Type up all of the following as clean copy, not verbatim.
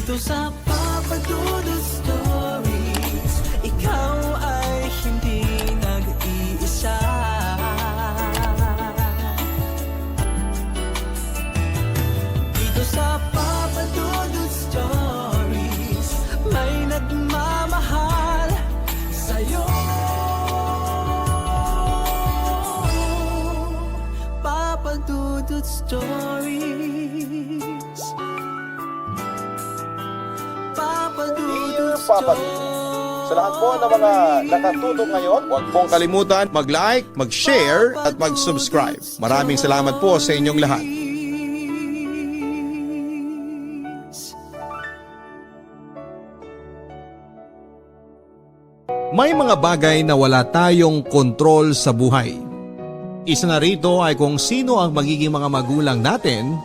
Dito sa Papa Dudu Stories, ikaw ay hindi nag-iisa. Dito sa Papa Dudu Stories, may nagmamahal sa'yo. Papa Dudu Stories, Papa Dudu Papa Dudu. Sa lahat po ng mga nakatutok ngayon, huwag pong kalimutan mag-like, mag-share at mag-subscribe. Maraming salamat po sa inyong lahat. May mga bagay na wala tayong kontrol sa buhay. Isa na rito ay kung sino ang magiging mga magulang natin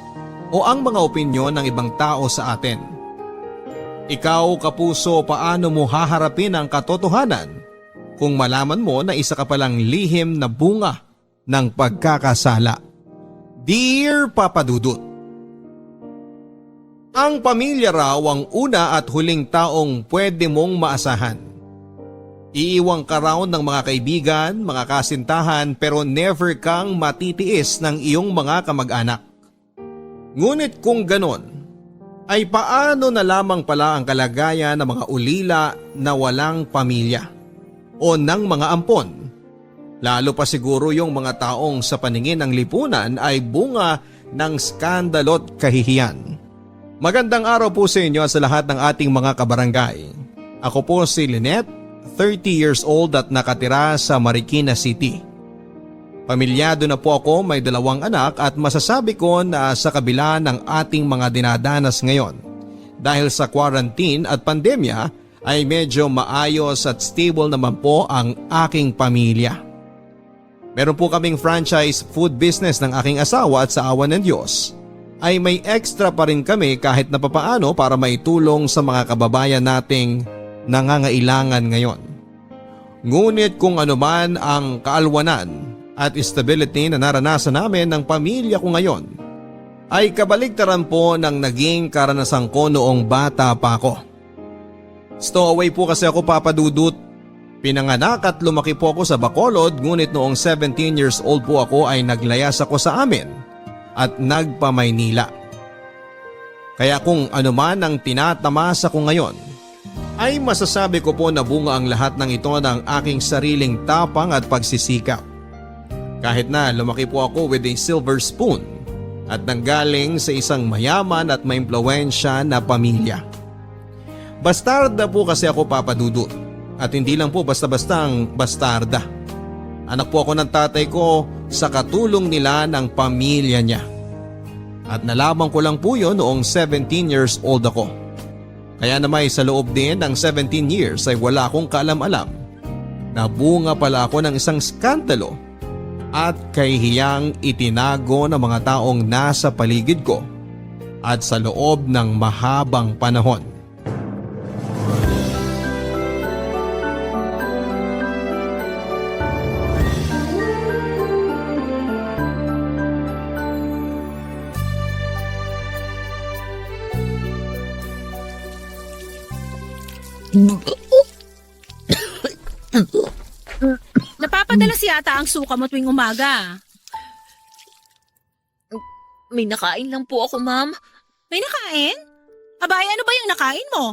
o ang mga opinyon ng ibang tao sa atin. Ikaw, kapuso, paano mo haharapin ang katotohanan kung malaman mo na isa ka palang lihim na bunga ng pagkakasala? Dear Papa Dudut, ang pamilya raw ang una at huling taong pwede mong maasahan. Iiwang ka raw ng mga kaibigan, mga kasintahan pero never kang matitiis ng iyong mga kamag-anak. Ngunit kung ganon, ay paano na lamang pala ang kalagayan ng mga ulila na walang pamilya o ng mga ampon? Lalo pa siguro yung mga taong sa paningin ng lipunan ay bunga ng skandalo't kahihiyan. Magandang araw po sa inyo sa lahat ng ating mga kabarangay. Ako po si Lynette, 30 years old at nakatira sa Marikina City. Pamilyado na po ako, may 2 anak at masasabi ko na sa kabila ng ating mga dinadanas ngayon dahil sa quarantine at pandemya ay medyo maayos at stable naman po ang aking pamilya. Meron po kaming franchise food business ng aking asawa at sa awa ng Diyos ay may extra pa rin kami kahit na papaano para maitulong sa mga kababayan nating nangangailangan ngayon. Ngunit kung ano man ang kaalwanan at stability na naranasan namin ng pamilya ko ngayon, ay kabaligtaran po ng naging karanasan ko noong bata pa ako. Stowaway po kasi ako, Papa Dudut. Pinanganak at lumaki po ako sa Bacolod, ngunit noong 17 years old po ako ay naglayas ako sa amin at nagpa-Maynila. Kaya kung ano man ang tinatamasa ko ngayon, ay masasabi ko po na bunga ang lahat ng ito ng aking sariling tapang at pagsisikap. Kahit na lumaki po ako with a silver spoon at nanggaling sa isang mayaman at maimpluwensya na pamilya. Bastarda po kasi ako, Papa Dudut, at hindi lang po basta-bastang bastarda. Anak po ako ng tatay ko sa katulong nila ng pamilya niya. At nalaman ko lang po yun noong 17 years old ako. Kaya naman sa loob din ng 17 years ay wala akong kaalam-alam na bunga pala ako ng isang skandalo at kahihiyang itinago ng mga taong nasa paligid ko at sa loob ng mahabang panahon. Napapadalas yata ang suka mo tuwing umaga. May nakain lang po ako, ma'am. May nakain? Abay, ano ba yung nakain mo?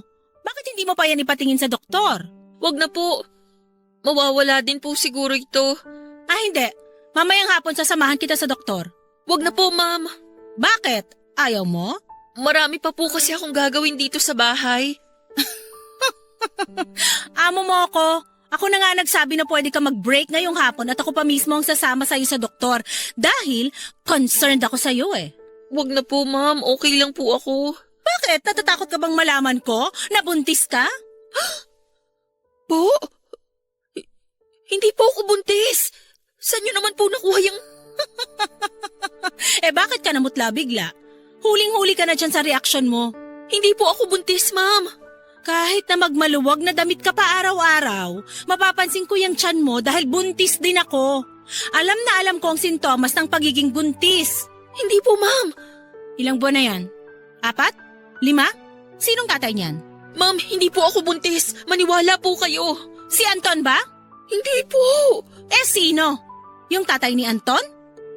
Bakit hindi mo pa yan ipatingin sa doktor? Wag na po. Mawawala din po siguro ito. Hindi. Mamayang hapon sasamahan kita sa doktor. Wag na po, ma'am. Bakit? Ayaw mo? Marami pa po kasi akong gagawin dito sa bahay. Amo mo ako. Ako na nga nagsabi na pwede ka mag-break ngayong hapon at ako pa mismo ang sasama sa'yo sa doktor dahil concerned ako sa'yo eh. Wag na po, ma'am. Okay lang po ako. Bakit? Natatakot ka bang malaman ko? Nabuntis ka? Po? Hindi po ako buntis. Saan niyo naman po nakuha yung... Bakit ka namutla bigla? Huling-huli ka na dyan sa reaksyon mo. Hindi po ako buntis, ma'am. Kahit na magmaluwag na damit ka pa araw-araw, mapapansin ko yung tiyan mo dahil buntis din ako. Alam na alam ko ang sintomas ng pagiging buntis. Hindi po, ma'am. Ilang buwan na yan? 4? 5? Sinong tatay niyan? Ma'am, hindi po ako buntis. Maniwala po kayo. Si Anton ba? Hindi po. Sino? Yung tatay ni Anton?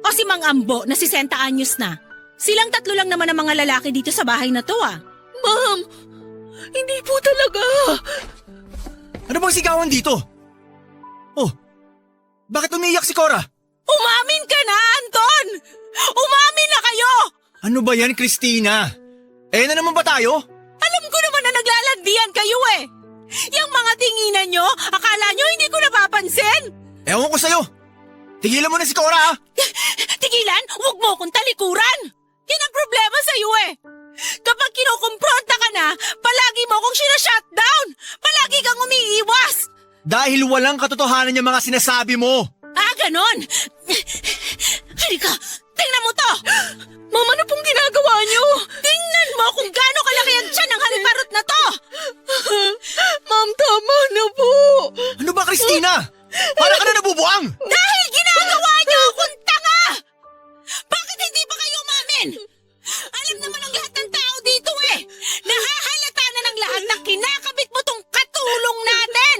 O si Mang Ambo na 60 anyos na? Silang tatlo lang naman ang mga lalaki dito sa bahay na to Ma'am, hindi po talaga. Ano bang sigawan dito? Oh, bakit umiiyak si Cora? Umamin ka na, Anton! Umamin na kayo! Ano ba yan, Christina? Na naman ba tayo? Alam ko naman na naglalandian kayo Yung mga tinginan nyo, akala nyo hindi ko napapansin? Ewan ko sa'yo. Tigilan mo na si Cora, Tigilan, huwag mo akong talikuran! Yan ang problema sa'yo Kapag kinukumpronta ka na, palagi mo akong sinashutdown! Palagi kang umiiwas! Dahil walang katotohanan yung mga sinasabi mo. Ganon! Halika, tingnan mo to! Ma'am, ano pong ginagawa niyo? Tingnan mo kung gaano kalaki ang tiyan ng haliparot na to! Ma'am, tama na po. Ano ba, Christina? Para ka na nabubuang! Dahil ginagawa niyo akong tanga! Bakit hindi pa kayo umamin? Alam naman ang lahat ng tao dito Nahahalata na ng lahat na kinakabit mo tong katulong natin!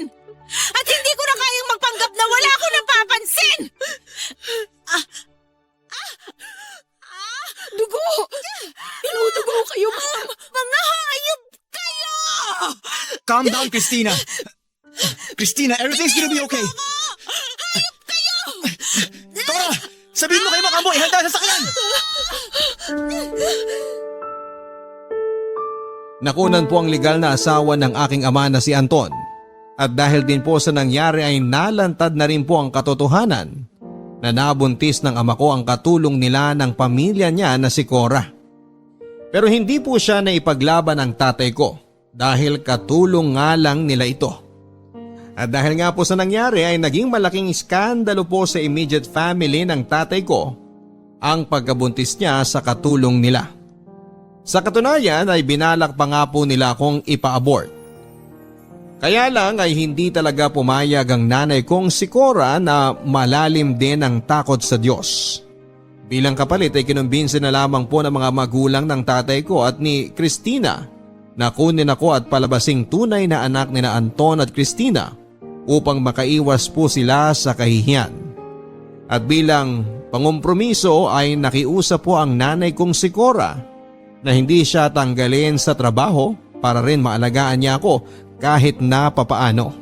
At hindi ko na kayang magpanggap na wala ko napapansin! Dugo! Inudugo kayo, ma'am! Mga hayop kayo! Calm down, Christina. Christina, everything's gonna be okay. Hayop kayo! Cora, sabihin mo kay Mang Ambo, ihanda sa sakyan! Nakunan po ang legal na asawa ng aking ama na si Anton. At dahil din po sa nangyari ay nalantad na rin po ang katotohanan na nabuntis ng ama ko ang katulong nila ng pamilya niya na si Cora. Pero hindi po siya na ipaglaban ng tatay ko dahil katulong nga lang nila ito. At dahil nga po sa nangyari ay naging malaking iskandalo po sa immediate family ng tatay ko ang pagkabuntis niya sa katulong nila. Sa katunayan ay binalak pa nga po nila akong ipa-abort. Kaya lang ay hindi talaga pumayag ang nanay kong si Cora na malalim din ang takot sa Diyos. Bilang kapalit ay kinumbinsi na lamang po ng mga magulang ng tatay ko at ni Christina na kunin ako at palabasing tunay na anak ni na Anton at Christina upang makaiwas po sila sa kahihiyan. At bilang pangumpromiso ay nakiusap po ang nanay kong si Cora na hindi siya tanggalin sa trabaho para rin maalagaan niya ako kahit na papaano.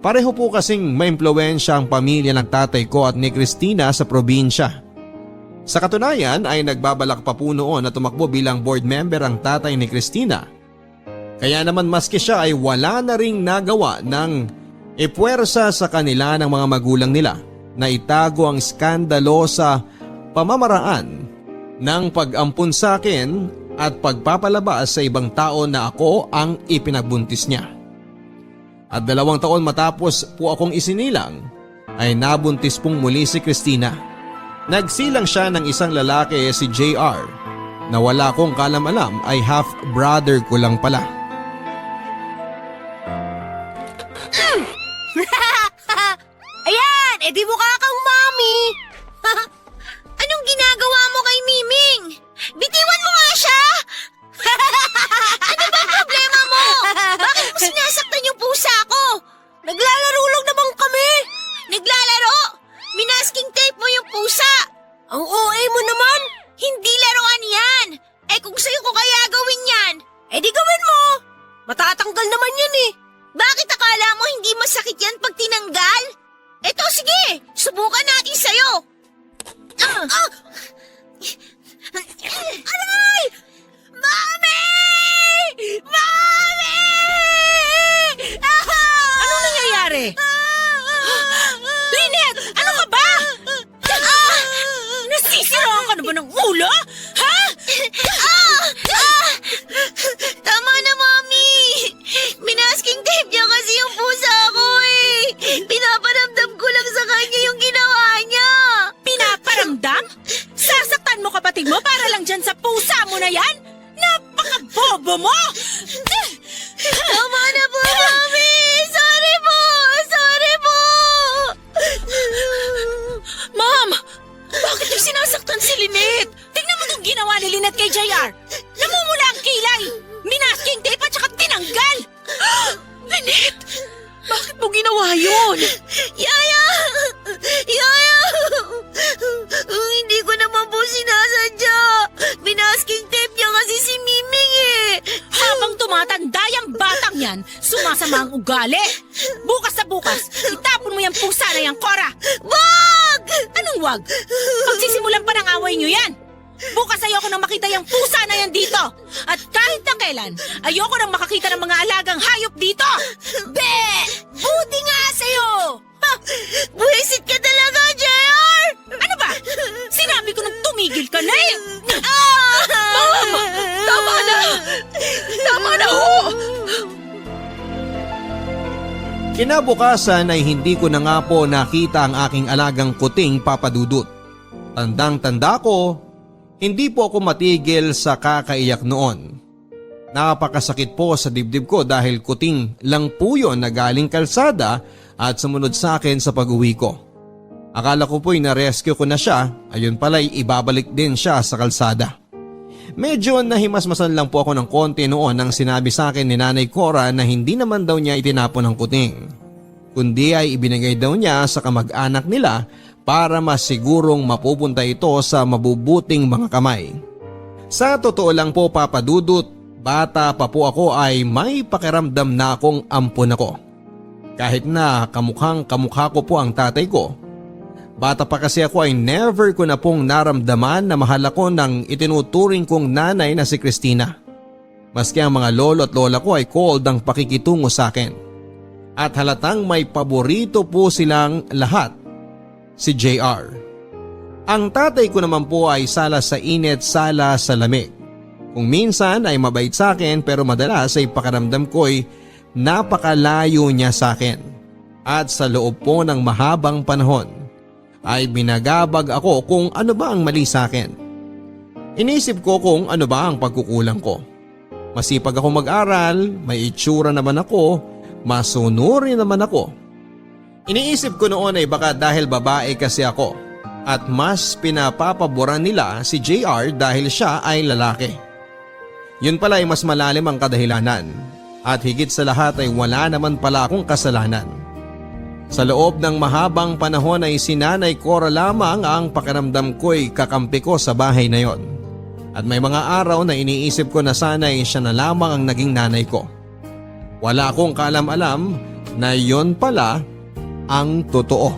Pareho po kasing maimpluwensya ang pamilya ng tatay ko at ni Christina sa probinsya. Sa katunayan ay nagbabalak pa po noon na tumakbo bilang board member ang tatay ni Christina. Kaya naman maski siya ay wala na ring nagawa ng ipuwersa sa kanila ng mga magulang nila na itago ang skandalo sa pamamaraan ng pag-ampun sa akin at pagpapalabas sa ibang tao na ako ang ipinagbuntis niya. At 2 taon matapos po akong isinilang ay nabuntis pong muli si Christina. Nagsilang siya ng isang lalaki si JR na wala kong kalam-alam ay half brother ko lang pala. Ayan! Di mukha kang mami! Anong ginagawa mo kay Miming? Bitiwan mo nga siya! Ano ba ang problema mo? Bakit mo sinasaktan yung pusa ko? Naglalaro lang naman kami! Naglalaro? Minasking tape mo yung pusa! Ang OA mo naman! Hindi laruan yan! Kung sa'yo ko kaya gawin yan, di gawin mo! Matatanggal naman yan Bakit akala mo hindi masakit yan pag tinanggal? Eto, sige! Subukan natin sa'yo! Aray! Mami! Mami! Anong nangyayari? Lynette! Ano ka ba? Nasisiraan ka na ba ng ulo? Ha? Tama na, Mami! Minasking tape niya kasi yung pusa ko Pinaparamdam ko lang sa kanya yung ginawa niya. Pinaparamdam? Sasaktan mo kapatid mo para lang dyan sa pusa mo na yan? Napaka-bobo mo! Tama na po, Mami! Sorry po! Sorry po! Ma'am! Bakit yung sinasaktan si Lynette? Tingnan mo itong ginawa ni Lynette kay JR. Namumula ang kilay. yun? Yaya! Yaya! Hindi ko naman po sinasadya. Minasking tape niya kasi si Miming eh. Habang tumatanda yung batang yan, sumasama ang ugali. Bukas na bukas, itapon mo yung pusa na yan, Cora. Wag! Anong wag? Magsisimulan pa ng away nyo yan. Bukas ayoko nang makita yung pusa na yan dito. At kahit na kailan, ayoko nang makakita ng mga alagang hayop dito. Be! Buti nga sa'yo! Ha? Buwisit ka talaga, JR! Ano ba? Sinabi ko nang tumigil ka na eh! Mama! Tama na! Tama na ho! Kinabukasan ay hindi ko na nga po nakita ang aking alagang kuting papadudot. Tandang-tanda ko, hindi po ako matigil sa kakaiyak noon. Napakasakit po sa dibdib ko dahil kuting lang po yun na galing kalsada at sumunod sa akin sa pag-uwi ko. Akala ko po'y na-rescue ko na siya, ayun pala'y ibabalik din siya sa kalsada. Medyo nahimasmasan lang po ako ng konti noon nang sinabi sa akin ni Nanay Cora na hindi naman daw niya itinapon ang kuting, kundi ay ibinigay daw niya sa kamag-anak nila para masigurong mapupunta ito sa mabubuting mga kamay. Sa totoo lang po papadudot, bata pa po ako ay may pakiramdam na akong ampon ako. Kahit na kamukhang kamukha ko po ang tatay ko. Bata pa kasi ako ay never ko na pong naramdaman na mahal ako ng itinuturing kong nanay na si Christina. Maski ang mga lolo at lola ko ay cold ang pakikitungo sa akin. At halatang may paborito po silang lahat. Si JR. Ang tatay ko naman po ay sala sa init, sala sa lamig. Kung minsan ay mabait sa akin pero madalas ay pakiramdam ko'y napakalayo niya sa akin. At sa loob po ng mahabang panahon ay binagabag ako kung ano ba ang mali sa akin. Inisip ko kung ano ba ang pagkukulang ko. Masipag ako mag-aral, may itsura naman ako, masunuri naman ako. Iniisip ko noon ay baka dahil babae kasi ako at mas pinapapaboran nila si JR dahil siya ay lalaki. Yun pala ay mas malalim ang kadahilanan at higit sa lahat ay wala naman pala akong kasalanan. Sa loob ng mahabang panahon ay si Nanay Cora lamang ang pakiramdam ko'y kakampi ko sa bahay na yon. At may mga araw na iniisip ko na sana'y siya na lamang ang naging nanay ko. Wala akong kaalam-alam na yon pala ang totoo.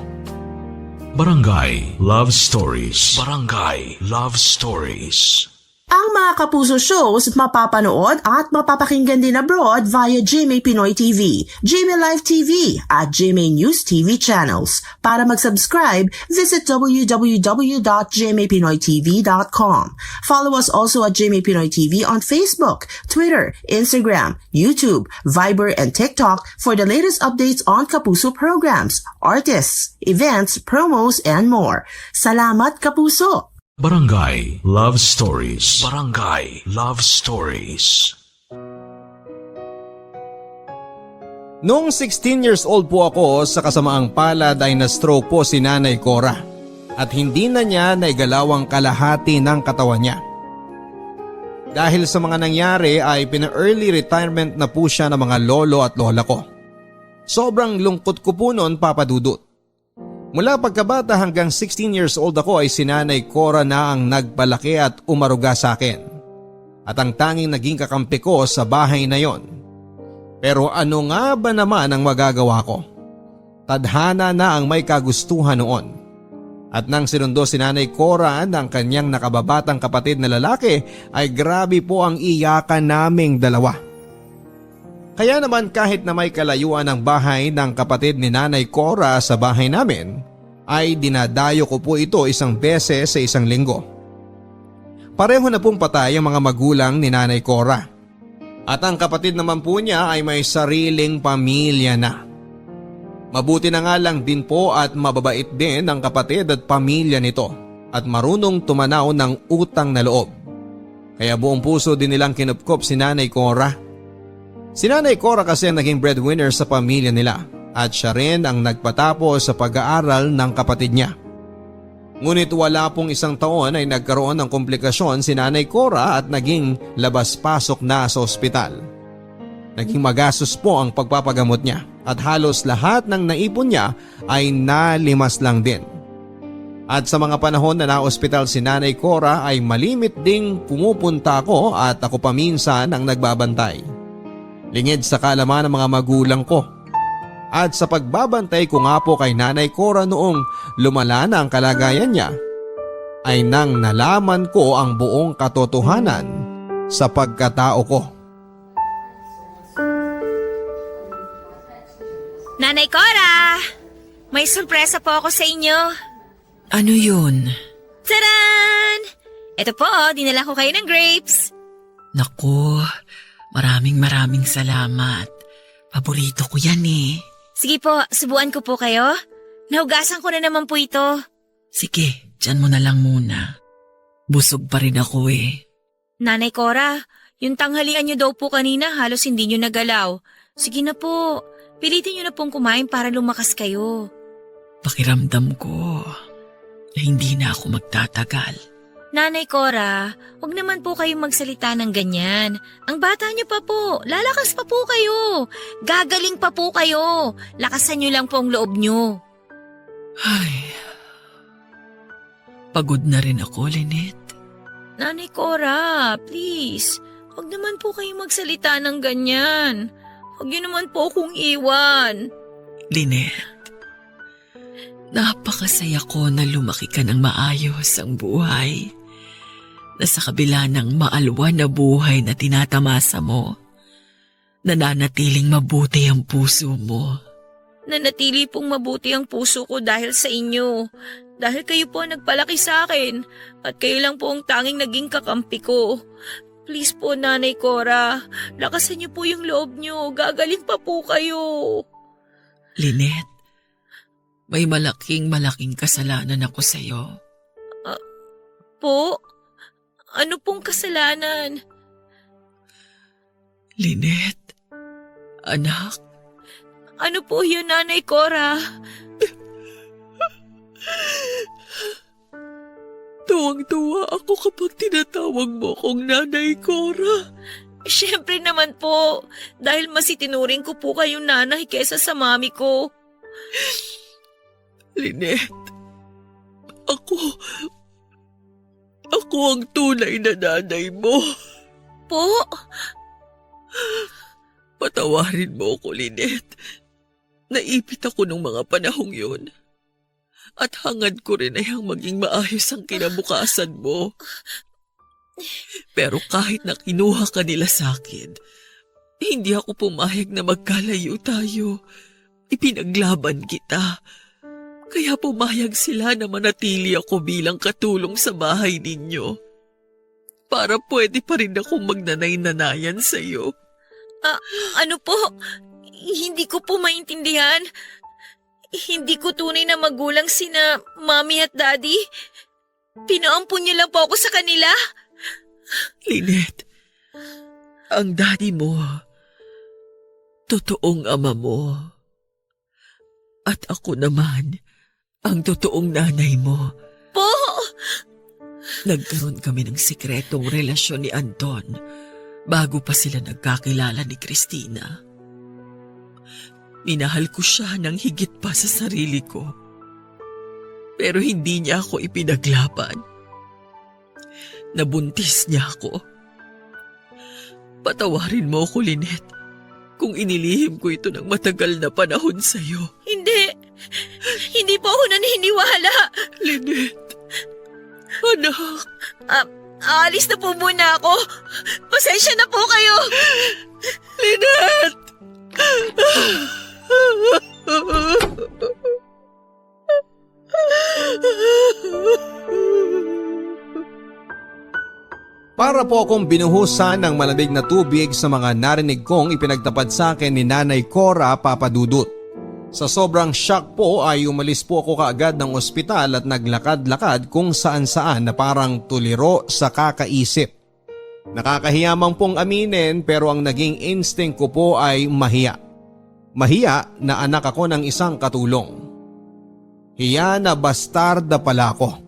Barangay Love Stories. Barangay Love Stories. Ang mga Kapuso shows mapapanood at mapapakinggan din abroad via GMA Pinoy TV, GMA Live TV at GMA News TV channels. Para mag-subscribe, visit www.gmapinoytv.com. Follow us also at GMA Pinoy TV on Facebook, Twitter, Instagram, YouTube, Viber, and TikTok for the latest updates on Kapuso programs, artists, events, promos, and more. Salamat, Kapuso! Barangay Love Stories. Barangay Love Stories. Noong 16 years old po ako sa kasamaang palad ay na-stroke po si Nanay Cora at hindi na niya naigalaw ang kalahati ng katawan niya. Dahil sa mga nangyari ay pina-early retirement na po siya ng mga lolo at lola ko. Sobrang lungkot ko po noon, papadudot. Mula pagkabata hanggang 16 years old ako ay si Nanay Cora na ang nagpalaki at umaruga sa akin. At ang tanging naging kakampi ko sa bahay na yon. Pero ano nga ba naman ang magagawa ko? Tadhana na ang may kagustuhan noon. At nang sinundo si Nanay Cora ng kanyang nakababatang kapatid na lalaki ay grabe po ang iyakan naming dalawa. Kaya naman kahit na may kalayuan ang bahay ng kapatid ni Nanay Cora sa bahay namin, ay dinadayo ko po ito isang beses sa isang linggo. Pareho na pong patay ang mga magulang ni Nanay Cora. At ang kapatid naman po niya ay may sariling pamilya na. Mabuti na nga lang din po at mababait din ang kapatid at pamilya nito at marunong tumanaw ng utang na loob. Kaya buong puso din nilang kinupkop si Nanay Cora. Si Nanay Cora kasi ang naging breadwinner sa pamilya nila at siya rin ang nagpatapos sa pag-aaral ng kapatid niya. Ngunit wala pong isang taon ay nagkaroon ng komplikasyon si Nanay Cora at naging labas-pasok na sa ospital. Naging magastos po ang pagpapagamot niya at halos lahat ng naipon niya ay nalimas lang din. At sa mga panahon na na-ospital si Nanay Cora ay malimit ding pumupunta ako at ako paminsan ang nagbabantay. Lingid sa kaalaman ng mga magulang ko. At sa pagbabantay ko nga po kay Nanay Cora noong lumala na ang kalagayan niya, ay nang nalaman ko ang buong katotohanan sa pagkatao ko. Nanay Cora! May sorpresa po ako sa inyo. Ano yun? Taran! Ito po, dinala ko kayo ng grapes. Naku, maraming salamat. Paborito ko yan eh. Sige po, subuan ko po kayo. Nahugasan ko na naman po ito. Sige, dyan mo na lang muna. Busog pa rin ako eh. Nanay Cora, yung tanghalian niyo daw po kanina halos hindi niyo nagalaw. Sige na po, pilitin niyo na pong kumain para lumakas kayo. Pakiramdam ko na hindi na ako magtatagal. Nanay Cora, huwag naman po kayong magsalita ng ganyan. Ang bata niyo pa po, lalakas pa po kayo. Gagaling pa po kayo. Lakasan niyo lang po ang loob niyo. Ay, pagod na rin ako, Lynette. Nanay Cora, please, huwag naman po kayong magsalita ng ganyan. Huwag niyo naman po akong iwan. Lynette, napakasaya ko na lumaki ka ng maayos ang buhay. Na sa kabila ng maalwan na buhay na tinatamasa mo, nananatiling mabuti ang puso mo. Nanatili pong mabuti ang puso ko dahil sa inyo. Dahil kayo po ang nagpalaki sa akin at kayo lang po ang tanging naging kakampi ko. Please po, Nanay Cora, lakasan niyo po yung loob niyo. Gagaling pa po kayo. Lynette, may malaking kasalanan ako sa'yo. Po? Ano pong kasalanan? Lynette, anak. Ano po yun, Nanay Cora? Tuwang-tuwa ako kapag tinatawag mo akong Nanay Cora. Siyempre naman po, dahil mas itinuring ko po kayong nanay kesa sa mami ko. Lynette, ako ang tunay na nanay mo. Po? Patawarin mo ako, Lynette. Naipit ako nung mga panahong yun. At hangad ko rin ay ang maging maayos ang kinabukasan mo. Pero kahit na kinuha ka nila sa akin, hindi ako pumayag na magkalayo tayo. Ipinaglaban kita. Kaya pumayag sila na manatili ako bilang katulong sa bahay ninyo. Para pwede pa rin akong magnanay-nanayan sa iyo. Ano po? Hindi ko po maintindihan. Hindi ko tunay na magulang sina Mami at Daddy. Pinaampun niyo lang po ako sa kanila. Lynette, ang daddy mo, totoong ama mo. At ako naman, ang totoong nanay mo. Po! Nagkaroon kami ng sikretong relasyon ni Anton bago pa sila nagkakilala ni Christina. Minahal ko siya ng higit pa sa sarili ko. Pero hindi niya ako ipinaglaban. Nabuntis niya ako. Patawarin mo ako, Lynette, kung inilihim ko ito ng matagal na panahon sa'yo. Hindi. Hindi po ako naniniwala. Lynette, anak. Aalis na po muna ako. Pasensya na po kayo. Lynette! Para po akong binuhusan ng malamig na tubig sa mga narinig kong ipinagtapat sa akin ni Nanay Cora Papadudut. Sa sobrang shock po ay umalis po ako kaagad ng ospital at naglakad-lakad kung saan-saan na parang tuliro sa kakaisip. Nakakahiyamang pong aminin pero ang naging instinct ko po ay mahiya. Mahiya na anak ako ng isang katulong. Hiya na bastarda pala ako.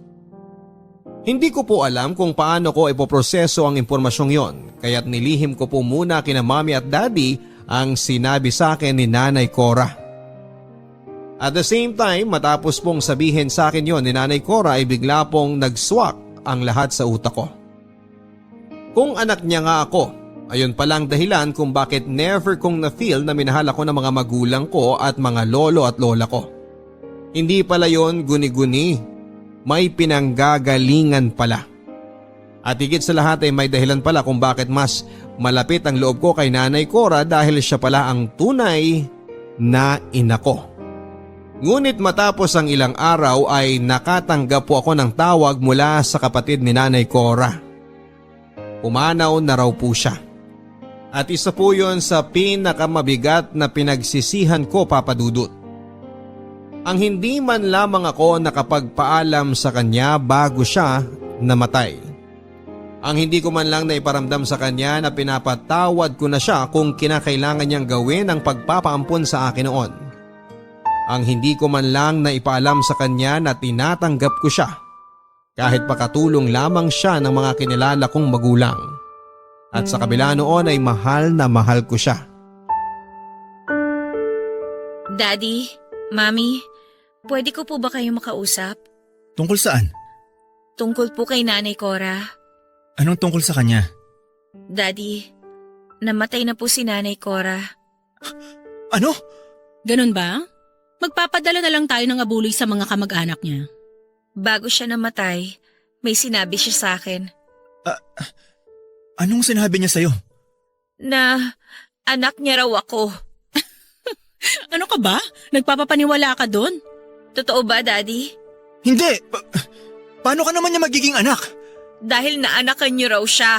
Hindi ko po alam kung paano ko ipoproseso ang impormasyong yon, kaya't nilihim ko po muna kina Mami at Daddy ang sinabi sa akin ni Nanay Cora. At the same time, matapos pong sabihin sa akin yon ni Nanay Cora ay bigla pong nagswak ang lahat sa utak ko. Kung anak niya nga ako, ayun palang dahilan kung bakit never kong na-feel na minahal ako ng mga magulang ko at mga lolo at lola ko. Hindi pala yon guni-guni, may pinanggagalingan pala. At higit sa lahat ay may dahilan pala kung bakit mas malapit ang loob ko kay Nanay Cora dahil siya pala ang tunay na ina ko. Ngunit matapos ang ilang araw ay nakatanggap po ako ng tawag mula sa kapatid ni Nanay Cora. Pumanaw na raw po siya. At isa po yun sa pinakamabigat na pinagsisihan ko, Papa Dudut. Ang hindi man lamang ako nakapagpaalam sa kanya bago siya namatay. Ang hindi ko man lang naiparamdam sa kanya na pinapatawad ko na siya kung kinakailangan niyang gawin ang pagpapaampon sa akin noon. Ang hindi ko man lang naipaalam sa kanya na tinatanggap ko siya kahit pakatulong lamang siya ng mga kinilala kong magulang. At sa kabila noon ay mahal na mahal ko siya. Daddy, Mami, pwede ko po ba kayo makausap? Tungkol saan? Tungkol po kay Nanay Cora. Anong tungkol sa kanya? Daddy, namatay na po si Nanay Cora. Ano? Ganun ba? Magpapadala na lang tayo ng abuloy sa mga kamag-anak niya. Bago siya namatay, may sinabi siya sa akin. Anong sinabi niya sa'yo? Na anak niya raw ako. Ano ka ba? Nagpapapaniwala ka doon? Totoo ba, Daddy? Hindi! Paano ka naman niya magiging anak? Dahil naanakan niyo raw siya.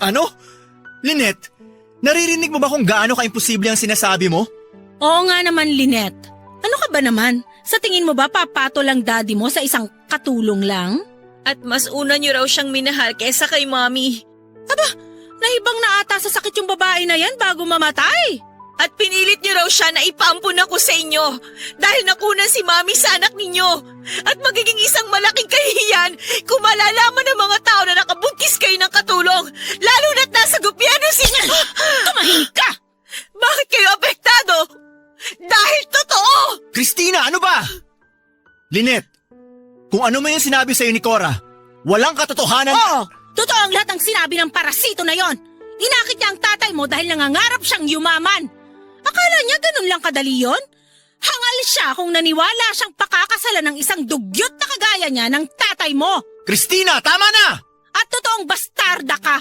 Ano? Lynette, naririnig mo ba kung gaano ka-imposible ang sinasabi mo? Oo nga naman, Lynette. Ano ka ba naman? Sa tingin mo ba papato lang daddy mo sa isang katulong lang? At mas una niyo raw siyang minahal kesa kay Mommy. Nahibang na ata sa sakit yung babae na yan bago mamatay. At pinilit niyo raw siya na ipaampun ako sa inyo dahil nakunan si Mommy sa anak ninyo. At magiging isang malaking kahihiyan kung malalaman ng mga tao na nakabuntis kayo ng katulong, lalo na't nasa gobyerno si... Tumahimik ka! Bakit kayo apektado? Dahil totoo! Christina, ano ba? Lynette, kung ano man yung sinabi sa'yo ni Cora, walang katotohanan. Oo! Totoo ang lahat ng sinabi ng parasito na yon. Inakit niya ang tatay mo dahil nangangarap siyang yumaman. Akala niya ganun lang kadali yon? Hangal siya kung naniwala siyang pakakasalan ng isang dugyot na kagaya niya ng tatay mo. Christina, tama na! At totoong bastarda ka.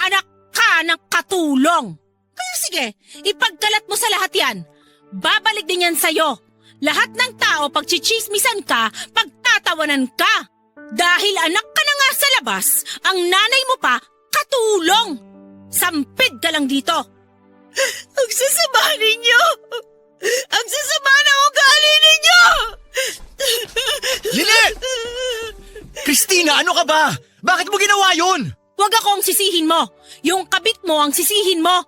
Anak ka ng katulong. Kaya sige, ipagkalat mo sa lahat yan. Babalik din yan sa'yo. Lahat ng tao pagchichismisan ka, pagtatawanan ka. Dahil anak ka na nga sa labas, ang nanay mo pa, katulong. Sampid ka lang dito. Ang sasama ninyo! Ang sasama na ugali ninyo! Lynette! Christina, ano ka ba? Bakit mo ginawa yun? Huwag akong sisihin mo. Yung kabit mo ang sisihin mo.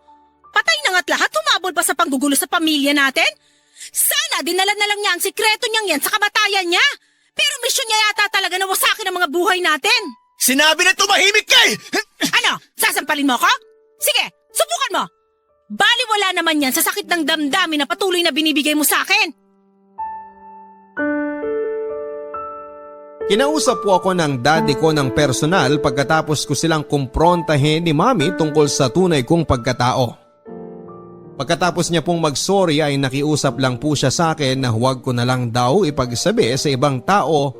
Patay na nga't lahat, humabol pa sa panggugulo sa pamilya natin? Sana dinala na lang niya ang sikreto niyang yan sa kamatayan niya. Pero misyon niya yata talaga na wasakin ang mga buhay natin. Sinabi na tumahimik ka eh! Ano? Sasampalin mo ko? Sige, subukan mo. Baliwala naman yan sa sakit ng damdamin na patuloy na binibigay mo sa akin. Kinausap po ako ng daddy ko ng personal pagkatapos ko silang kumprontahin ni Mami tungkol sa tunay kong pagkatao. Pagkatapos niya pong mag-sorry ay nakiusap lang po siya sa akin na huwag ko na lang daw ipagsabi sa ibang tao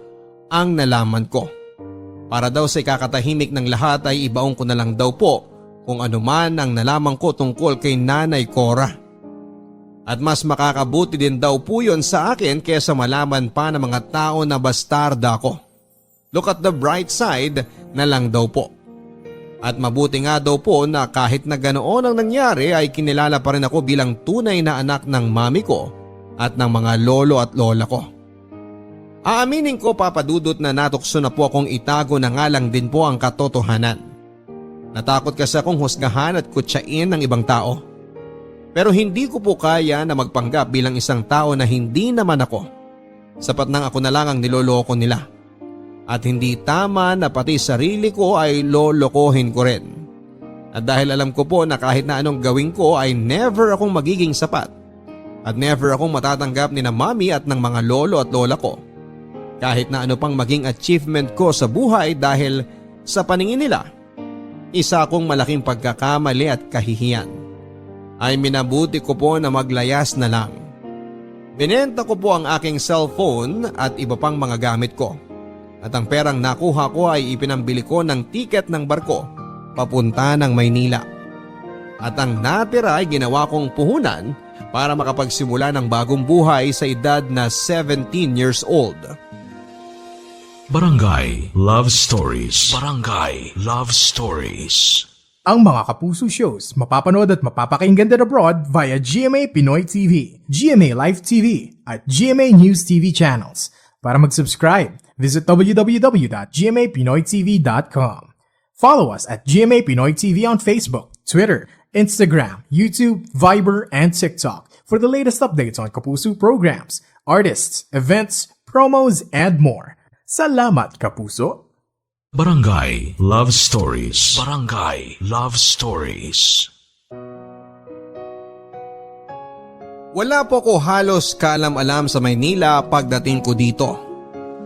ang nalaman ko. Para daw sa ikakatahimik ng lahat ay ibaong ko na lang daw po kung ano man ang nalaman ko tungkol kay Nanay Cora. At mas makakabuti din daw po yun sa akin kesa malaman pa ng mga tao na bastarda ko. Look at the bright side na lang daw po. At mabuti nga daw po na kahit na ganoon ang nangyari ay kinilala pa rin ako bilang tunay na anak ng mami ko at ng mga lolo at lola ko. Aaminin ko, Papa Dudut, na natukso na po akong itago na nga lang din po ang katotohanan. Natakot kasi akong husgahan at kutsain ng ibang tao. Pero hindi ko po kaya na magpanggap bilang isang tao na hindi naman ako. Sapat nang ako na lang ang niloloko nila. At hindi tama na pati sarili ko ay lolokohin ko rin. At dahil alam ko po na kahit na anong gawin ko ay never akong magiging sapat at never akong matatanggap ni na mami at ng mga lolo at lola ko. Kahit na ano pang maging achievement ko sa buhay dahil sa paningin nila, isa akong malaking pagkakamali at kahihiyan. Ay minabuti ko po na maglayas na lang. Binenta ko po ang aking cellphone at iba pang mga gamit ko. At ang perang nakuha ko ay ipinambili ko ng tiket ng barko papunta ng Maynila. At ang natira ay ginawa kong puhunan para makapagsimula ng bagong buhay sa edad na 17 years old. Barangay Love Stories. Barangay Love Stories. Ang mga Kapuso shows mapapanood at mapapakinggan din abroad via GMA Pinoy TV, GMA Live TV at GMA News TV channels. Para mag-subscribe, visit www.gmapinoytv.com. Follow us at GMA Pinoy TV on Facebook, Twitter, Instagram, YouTube, Viber, and TikTok for the latest updates on Kapuso programs, artists, events, promos, and more. Salamat, Kapuso! Barangay Love Stories. Barangay Love Stories. Wala po ko halos kaalam-alam sa Maynila pagdating ko dito.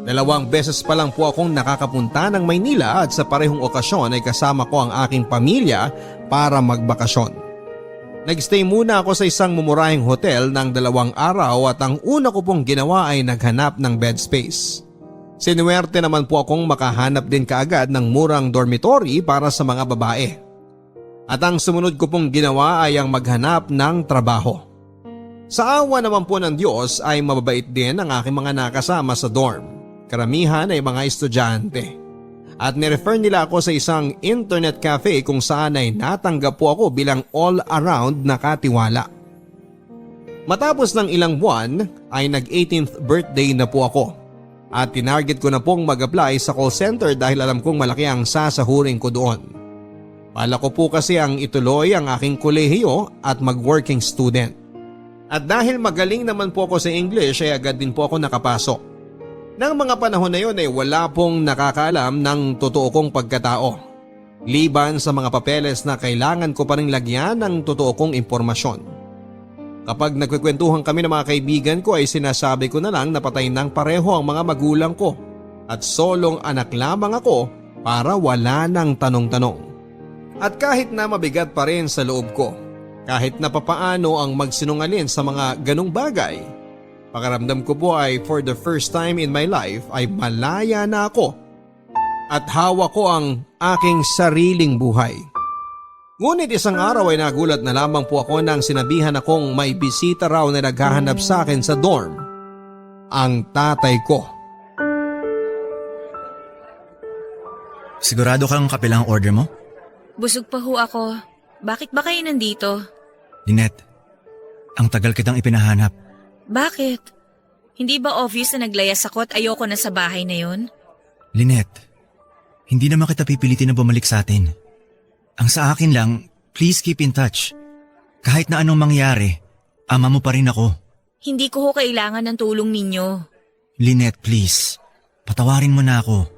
2 beses pa lang po akong nakakapunta ng Maynila at sa parehong okasyon ay kasama ko ang aking pamilya para magbakasyon. Nagstay muna ako sa isang mumurahing hotel ng 2 araw at ang una ko pong ginawa ay naghanap ng bed space. Sinuwerte naman po akong makahanap din kaagad ng murang dormitory para sa mga babae. At ang sumunod ko pong ginawa ay ang maghanap ng trabaho. Sa awa naman po ng Diyos ay mababait din ang aking mga nakasama sa dorm. Karamihan ay mga estudyante. At nirefer nila ako sa isang internet cafe kung saan ay natanggap po ako bilang all-around na katiwala. Matapos ng ilang buwan ay nag-18th birthday na po ako. At tinarget ko na pong mag-apply sa call center dahil alam kong malaki ang sasahurin ko doon. Pala ko po kasi ang ituloy ang aking kolehiyo at mag-working student. At dahil magaling naman po ako sa English ay agad din po ako nakapasok. Nang mga panahon na yun ay wala pong nakakaalam ng totoo kong pagkatao. Liban sa mga papeles na kailangan ko pa rin lagyan ng totoo kong impormasyon. Kapag nagkikwentuhan kami ng mga kaibigan ko ay sinasabi ko na lang na patay ng pareho ang mga magulang ko at solong anak lamang ako para wala ng tanong-tanong. At kahit na mabigat pa rin sa loob ko, kahit na papaano ang magsinungaling sa mga ganong bagay, pakiramdam ko po ay for the first time in my life ay malaya na ako at hawak ko ang aking sariling buhay. Ngunit isang araw ay nagulat na lamang po ako nang sinabihan akong may bisita raw na naghahanap sa akin sa dorm. Ang tatay ko. Sigurado kang kape lang ang order mo? Busog pa ho ako. Bakit ba kayo nandito? Lynette, ang tagal kitang ipinahanap. Bakit? Hindi ba obvious na naglayas ako at ayoko na sa bahay na yon? Lynette, hindi naman kita pipilitin na bumalik sa atin. Ang sa akin lang, please keep in touch. Kahit na anong mangyari, ama mo pa rin ako. Hindi ko ho kailangan ng tulong ninyo. Lynette, please. Patawarin mo na ako.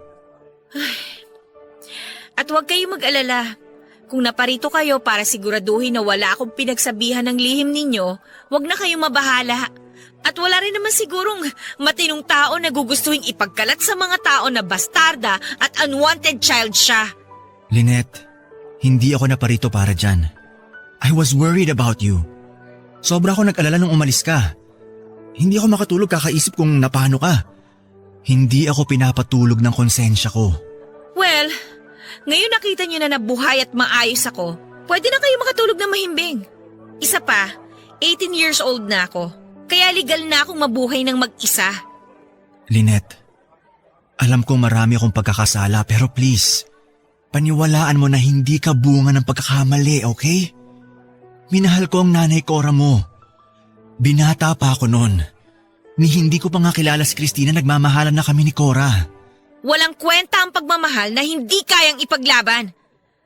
At huwag kayong mag-alala. Kung naparito kayo para siguraduhin na wala akong pinagsabihan ng lihim ninyo, huwag na kayong mabahala. At wala rin naman sigurong matinong tao na gugustuhin ipagkalat sa mga tao na bastarda at unwanted child siya. Lynette, hindi ako naparito para dyan. I was worried about you. Sobra ako nag-alala nung umalis ka. Hindi ako makatulog kakaisip kung napano ka. Hindi ako pinapatulog ng konsensya ko. Well, ngayon nakita niyo na nabuhay at maayos ako. Pwede na kayo makatulog na mahimbing. Isa pa, 18 years old na ako. Kaya legal na akong mabuhay ng mag-isa. Lynette, alam kong marami akong pagkakasala pero please, paniwalaan mo na hindi ka bunga ng pagkakamali, okay? Minahal ko ang nanay Cora mo. Binata pa ako noon. Ni hindi ko pa nga kilala si Christina, nagmamahalan na kami ni Cora. Walang kwenta ang pagmamahal na hindi kayang ipaglaban.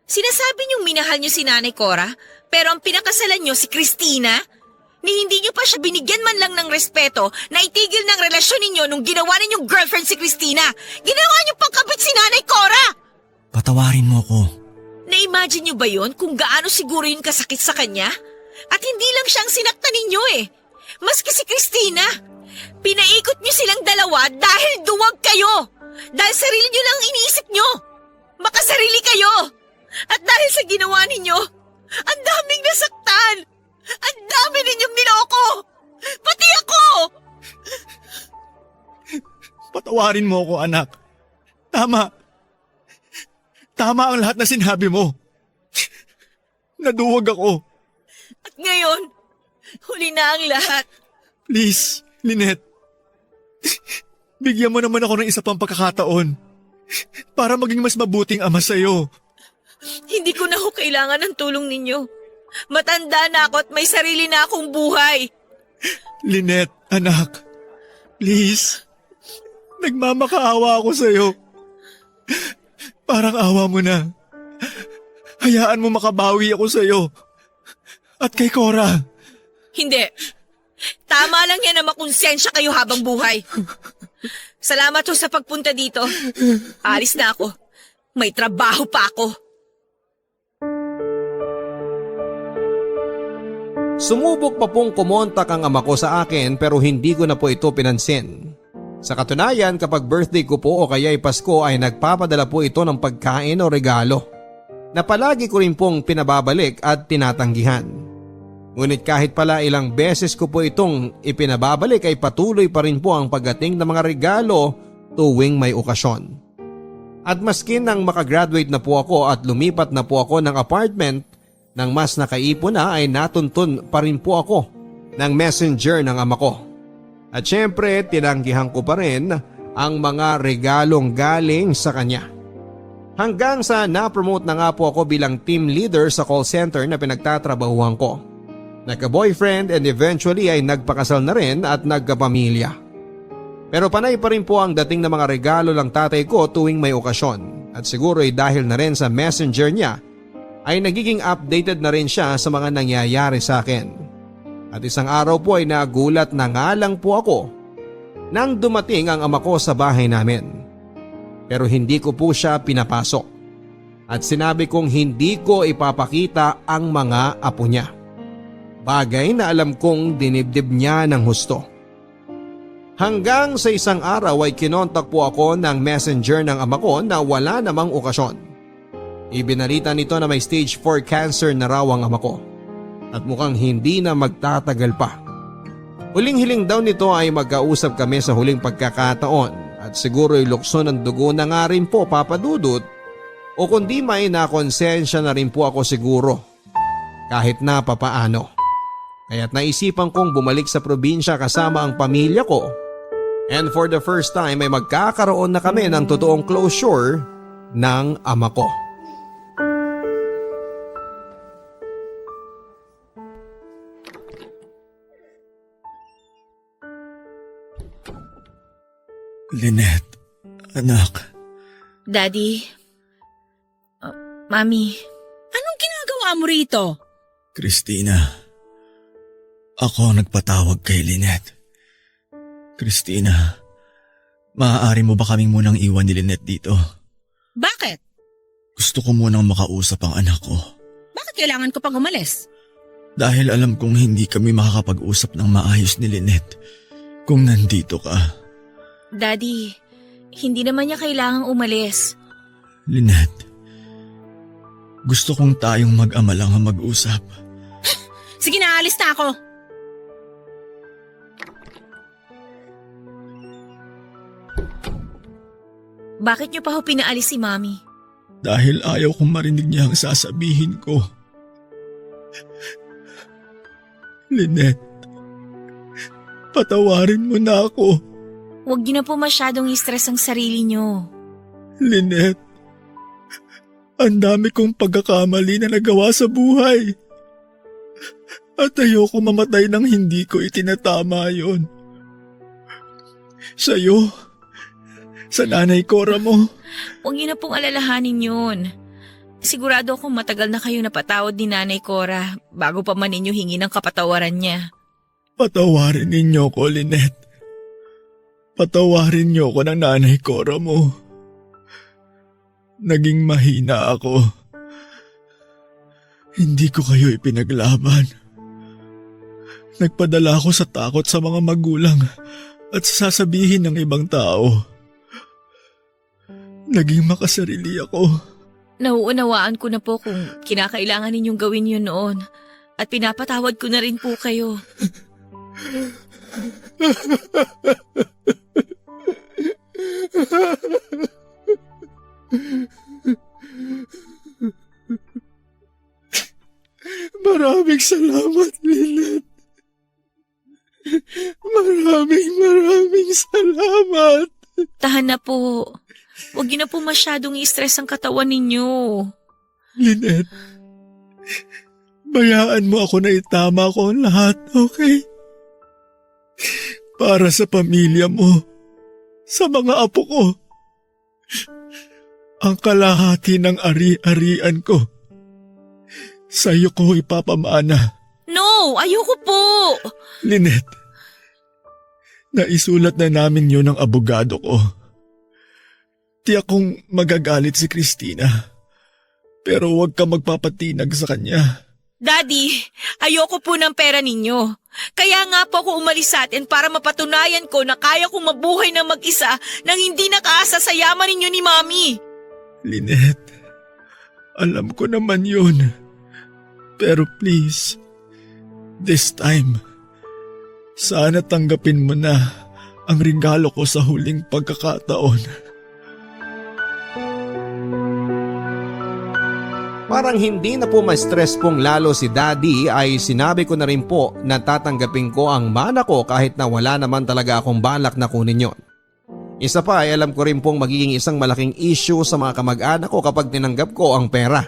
Sinasabi niyong minahal niyo si Nanay Cora, pero ang pinakasalan niyo si Christina? Ni hindi niyo pa siya binigyan man lang ng respeto na itigil ng relasyon ninyo nung ginawa ninyong girlfriend si Christina. Ginawa niyo pang kabit si Nanay Cora! Patawarin mo ko. Na-imagine niyo ba yon kung gaano siguro yun kasakit sa kanya? At hindi lang siyang sinaktan ninyo eh. Maski si Christina. Pinaikot niyo silang dalawa dahil duwag kayo. Dahil sarili niyo lang iniisip niyo. Makasarili kayo. At dahil sa ginawa ninyo, ang daming nasaktan. Ang dami ninyong niloko. Pati ako. Patawarin mo ako, anak. Tama. Tama ang lahat na sinabi mo. Naduwag ako. At ngayon, huli na ang lahat. Please, Lynette. Bigyan mo naman ako ng isa pang pagkakataon para maging mas mabuting ama sa'yo. Hindi ko na ho kailangan ng tulong ninyo. Matanda na ako at may sarili na akong buhay. Lynette, anak. Please. Nagmamakaawa ako sa'yo. Parang awa mo na. Hayaan mo makabawi ako sa'yo. At kay Cora. Hindi. Tama lang yan na makonsensya kayo habang buhay. Salamat ho sa pagpunta dito. Alis na ako. May trabaho pa ako. Sumubok pa pong kumontak ang ama ko sa akin pero hindi ko na po ito pinansin. Sa katunayan, kapag birthday ko po o kaya'y Pasko ay nagpapadala po ito ng pagkain o regalo na palagi ko rin pong pinababalik at tinatanggihan. Ngunit kahit pala ilang beses ko po itong ipinababalik ay patuloy pa rin po ang pagdating ng mga regalo tuwing may okasyon. At maski nang makagraduate na po ako at lumipat na po ako ng apartment, nang mas nakaipon na ay natuntun pa rin po ako ng messenger ng ama ko. At syempre tinanggihan ko pa rin ang mga regalong galing sa kanya. Hanggang sa na-promote na nga po ako bilang team leader sa call center na pinagtatrabahuhan ko. Nagka-boyfriend and eventually ay nagpakasal na rin at nagkapamilya. Pero panay pa rin po ang dating ng mga regalo ng tatay ko tuwing may okasyon. At siguro ay dahil na rin sa messenger niya ay nagiging updated na rin siya sa mga nangyayari sa akin. At isang araw po ay nagulat na nga lang po ako nang dumating ang ama ko sa bahay namin. Pero hindi ko po siya pinapasok. At sinabi kong hindi ko ipapakita ang mga apo niya. Bagay na alam kong dinibdib niya ng husto. Hanggang sa isang araw ay kinontak po ako ng messenger ng ama ko na wala namang okasyon. Ibinalita nito na may stage 4 cancer na raw ang ama ko. At mukhang hindi na magtatagal pa. Huling-hiling daw nito ay magkausap kami sa huling pagkakataon at siguro'y lukso ng dugo na nga rin po papadudot o kundi may nakonsensya na rin po ako siguro kahit na papaano. Kaya't naisipan kong bumalik sa probinsya kasama ang pamilya ko and for the first time ay magkakaroon na kami ng totoong closure ng ama ko. Lynette, anak. Daddy. Mami. Anong ginagawa mo rito? Christina, ako nagpatawag kay Lynette. Christina, maaari mo ba kaming munang iwan ni Lynette dito? Bakit? Gusto ko munang makausap ang anak ko. Bakit kailangan ko pang umalis? Dahil alam kong hindi kami makakapag-usap ng maayos ni Lynette kung nandito ka. Daddy, hindi naman niya kailangang umalis. Lynette, gusto kong tayong mag-ama lang ang mag-usap. Sige na, alis na ako. Bakit niyo pa ho pinaalis si Mami? Dahil ayaw kong marinig niya ang sasabihin ko. Lynette, patawarin mo na ako. Huwag niyo na po masyadong i-stress ang sarili niyo. Lynette, ang dami kong pagkakamali na nagawa sa buhay. At ayoko mamatay nang hindi ko itinatama yon. Sa'yo, sa nanay Cora mo. Huwag niyo na pong alalahanin yun. Sigurado akong matagal na kayo napatawad ni Nanay Cora bago pa man ninyo hingi ng kapatawaran niya. Patawarin ninyo ko, Lynette. Patawarin niyo ko ng nanay Cora mo. Naging mahina ako. Hindi ko kayo ipinaglaban. Nagpadala ako sa takot sa mga magulang at sa sasabihin ng ibang tao. Naging makasarili ako. Nauunawaan ko na po kung kinakailangan ninyong gawin yun noon at pinapatawad ko na rin po kayo. Maraming salamat, Lynette. Maraming salamat. Tahan na po. Huwag niyo na po masyadong i-stress ang katawan ninyo. Lynette, bayaan mo ako na itama ko ang lahat, okay? Para sa pamilya mo, sa mga apo ko, ang kalahati ng ari-arian ko, sa'yo ko ipapamana. No, ayoko po. Lynette, naisulat na namin yun ng abogado ko. Di akong magagalit si Christina, pero huwag ka magpapatinag sa kanya. Daddy, ayoko po ng pera ninyo. Kaya nga po ako umalis sa atin para mapatunayan ko na kaya kong mabuhay ng mag-isa nang hindi nakaasa sa yaman ninyo ni Mami. Lynette, alam ko naman yun. Pero please, this time, sana tanggapin mo na ang regalo ko sa huling pagkakataon. Parang hindi na po ma-stress pong lalo si Daddy ay sinabi ko na rin po na tatanggapin ko ang mana ko kahit na wala naman talaga akong balak na kunin yon. Isa pa ay alam ko rin pong magiging isang malaking issue sa mga kamag-anak ko kapag tinanggap ko ang pera.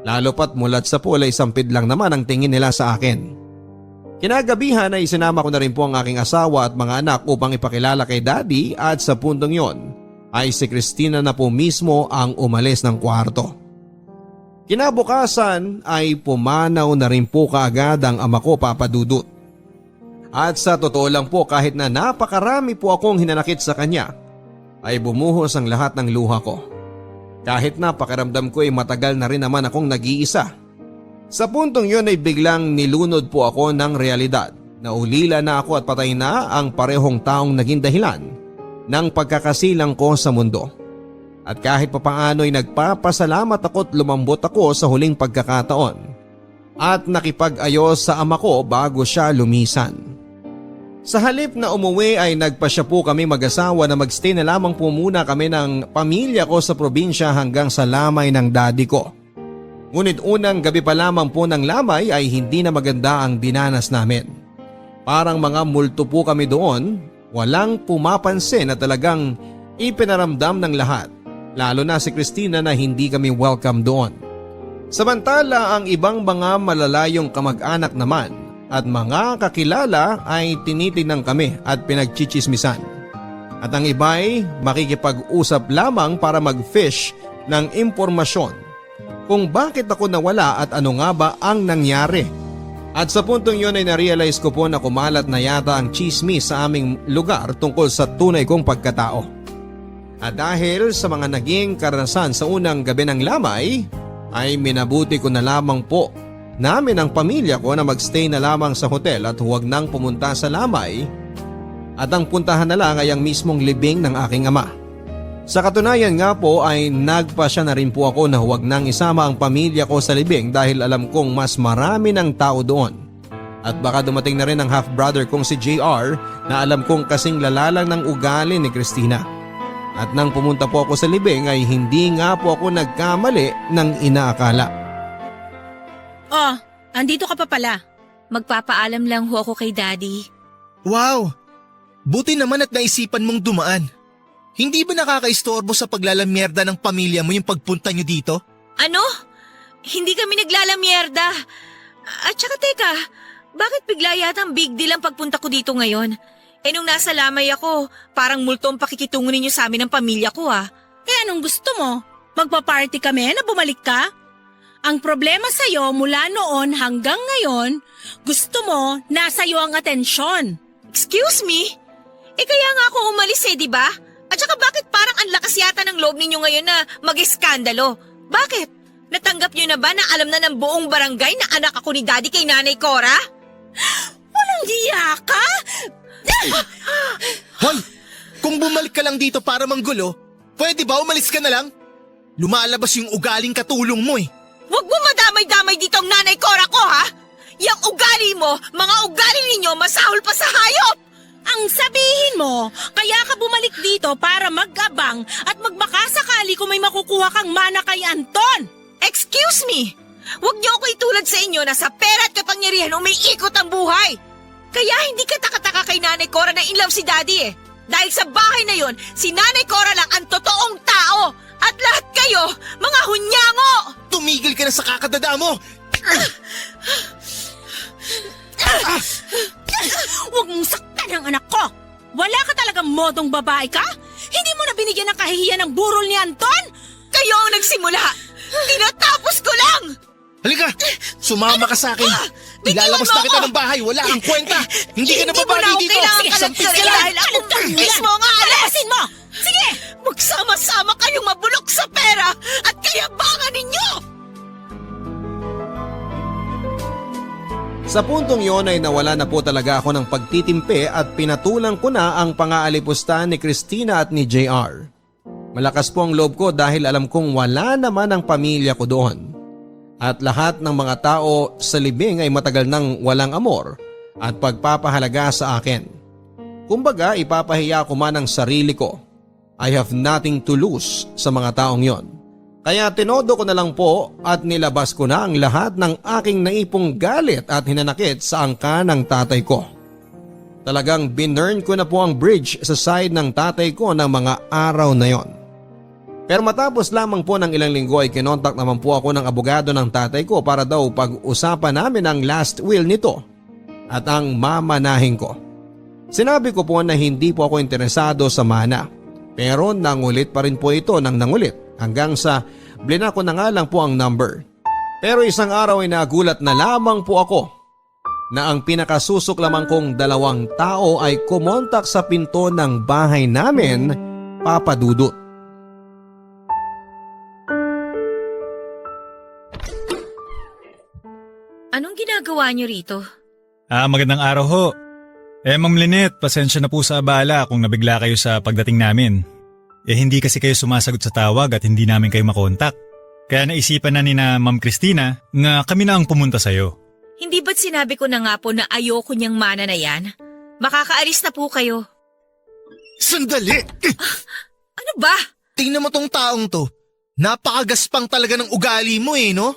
Lalo pat mulat sa pool ay sampid lang naman ang tingin nila sa akin. Kinagabihan ay sinama ko na rin po ang aking asawa at mga anak upang ipakilala kay Daddy at sa puntong yon ay si Christina na po mismo ang umalis ng kwarto. Kinabukasan ay pumanaw na rin po kaagad ang ama ko, Papa Dudut. At sa totoo lang po kahit na napakarami po akong hinanakit sa kanya ay bumuhos ang lahat ng luha ko. Kahit na pakiramdam ko ay matagal na rin naman akong nag-iisa. Sa puntong yun ay biglang nilunod po ako ng realidad na ulila na ako at patay na ang parehong taong naging dahilan ng pagkakasilang ko sa mundo. At kahit papaano ay nagpapasalamat ako at lumambot ako sa huling pagkakataon at nakipag-ayos sa ama ko bago siya lumisan. Sa halip na umuwi ay nagpasya po kami mag-asawa na magstay na lamang po muna kami ng pamilya ko sa probinsya hanggang sa lamay ng daddy ko. Ngunit unang gabi pa lamang po ng lamay ay hindi na maganda ang dinanas namin. Parang mga multo po kami doon, walang pumapansin na talagang ipinaramdam ng lahat. Lalo na si Christina na hindi kami welcome doon. Samantala ang ibang mga malalayong kamag-anak naman at mga kakilala ay tinitingnan kami at pinagchichismisan. At ang iba ay makikipag-usap lamang para mag-fish ng impormasyon kung bakit ako nawala at ano nga ba ang nangyari. At sa puntong yun ay narealize ko po na kumalat na yata ang chismis sa aming lugar tungkol sa tunay kong pagkatao. At dahil sa mga naging karanasan sa unang gabi ng lamay, ay minabuti ko na lamang po namin ang pamilya ko na magstay na lamang sa hotel at huwag nang pumunta sa lamay at ang puntahan na lang ay ang mismong libing ng aking ama. Sa katunayan nga po ay nagpasya na rin po ako na huwag nang isama ang pamilya ko sa libing dahil alam kong mas marami ng tao doon. At baka dumating na rin ang half-brother kong si JR na alam kong kasing lalalang ng ugali ni Christina. At nang pumunta po ako sa libing ay hindi nga po ako nagkamali ng inaakala. Oh, andito ka pa pala. Magpapaalam lang ho ako kay Daddy. Wow! Buti naman at naisipan mong dumaan. Hindi ba nakakaistorbo sa paglalamierda ng pamilya mo yung pagpunta nyo dito? Ano? Hindi kami naglalamierda. At saka teka, bakit bigla yata ang big deal ang pagpunta ko dito ngayon? Nung nasa lamay ako, parang multo ang pakikitungo ninyo sa amin ng pamilya ko Anong gusto mo? Magpa-party kami na bumalik ka? Ang problema sa'yo mula noon hanggang ngayon, gusto mo nasa iyo ang atensyon. Excuse me? Kaya nga ako umalis di ba? At saka bakit parang ang lakas yata ng loob ninyo ngayon na mag-eskandalo? Bakit? Natanggap niyo na ba na alam na ng buong barangay na anak ako ni Daddy kay Nanay Cora? Walang hiya ka? Hoy! Kung bumalik ka lang dito para manggulo, pwede ba umalis ka na lang? Lumalabas yung ugaling katulong mo eh. Huwag mo madamay-damay dito ang Nanay Cora ko, ha? Yang ugali mo, mga ugali ninyo, masahol pa sa hayop! Ang sabihin mo, kaya ka bumalik dito para mag-abang at magbakasakali kung may makukuha kang mana kay Anton. Excuse me! Huwag niyo ako itulad sa inyo na sa pera at kapangyarihan umiikot ang buhay! Kaya hindi ka taka-taka kay Nanay Cora na in love si Daddy eh. Dahil sa bahay na yon, si Nanay Cora lang ang totoong tao! At lahat kayo, mga hunyango! Tumigil ka na sa kakadada mo! Huwag mong saktan ang anak ko. Wala ka talagang modong babae ka? Hindi mo na binigyan ng kahihiyan ng burol ni Anton? Kayo ang nagsimula! Tinatapos ko lang! Halika! Sumama ka sa akin! Ilalabas na kita ng bahay! Wala kang kwenta! Hindi ka na babagi dito! Sampis ka lang! Dahil ako mismo ang aalis! Palabasin mo! Sige! Magsama-sama kayong mabulok sa pera at kayabangan ninyo! Sa puntong yon ay nawala na po talaga ako ng pagtitimpe at pinatulang ko na ang pangaalipusta ni Christina at ni JR. Malakas po ang loob ko dahil alam kong wala naman ang pamilya ko doon. At lahat ng mga tao sa libing ay matagal nang walang amor at pagpapahalaga sa akin. Kumbaga ipapahiya ko man ang sarili ko. I have nothing to lose sa mga taong yon. Kaya tinodo ko na lang po at nilabas ko na ang lahat ng aking naipong galit at hinanakit sa angka ng tatay ko. Talagang binurn ko na po ang bridge sa side ng tatay ko ng mga araw na yon. Pero matapos lamang po ng ilang linggo ay kinontak naman po ako ng abogado ng tatay ko para daw pag-usapan namin ang last will nito at ang mamanahin ko. Sinabi ko po na hindi po ako interesado sa mana, pero nangulit pa rin po ito ng nangulit hanggang sa blinako na nga lang po ang number. Pero isang araw ay nagulat na lamang po ako na ang pinakasusok lamang kong 2 tao ay kumontak sa pinto ng bahay namin, Papa Dudut. Anong ginagawa niyo rito? Magandang araw ho. Ma'am Lynette, pasensya na po sa abala kung nabigla kayo sa pagdating namin. Hindi kasi kayo sumasagot sa tawag at hindi namin kayo makontak. Kaya naisipan na ni na Ma'am Christina na kami na ang pumunta sa'yo. Hindi ba't sinabi ko na nga po na ayoko niyang mana na yan? Makakaalis na po kayo. Sandali! Ano ba? Tingnan mo tong taong to. Napakagaspang talaga ng ugali mo eh, no?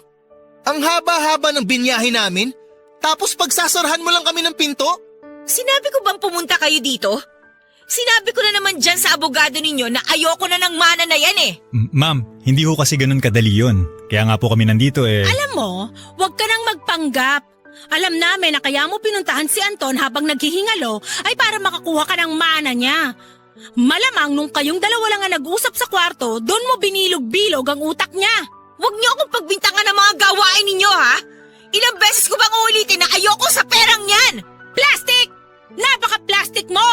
Ang haba-haba ng binyahe namin, tapos pagsasarahan mo lang kami ng pinto? Sinabi ko bang pumunta kayo dito? Sinabi ko na naman dyan sa abogado ninyo na ayoko na ng mana na yan eh. Ma'am, hindi ho kasi ganun kadali yun. Kaya nga po kami nandito eh. Alam mo, huwag ka nang magpanggap. Alam namin na kaya mo pinuntahan si Anton habang naghihingalo ay para makakuha ka ng mana niya. Malamang nung kayong dalawa lang ang nag-usap sa kwarto, doon mo binilog-bilog ang utak niya. Huwag niyo akong pagbintangan ng mga gawain ninyo ha? Ilang beses ko bang uulitin na ayoko sa perang yan? Plastic! Napaka-plastic mo!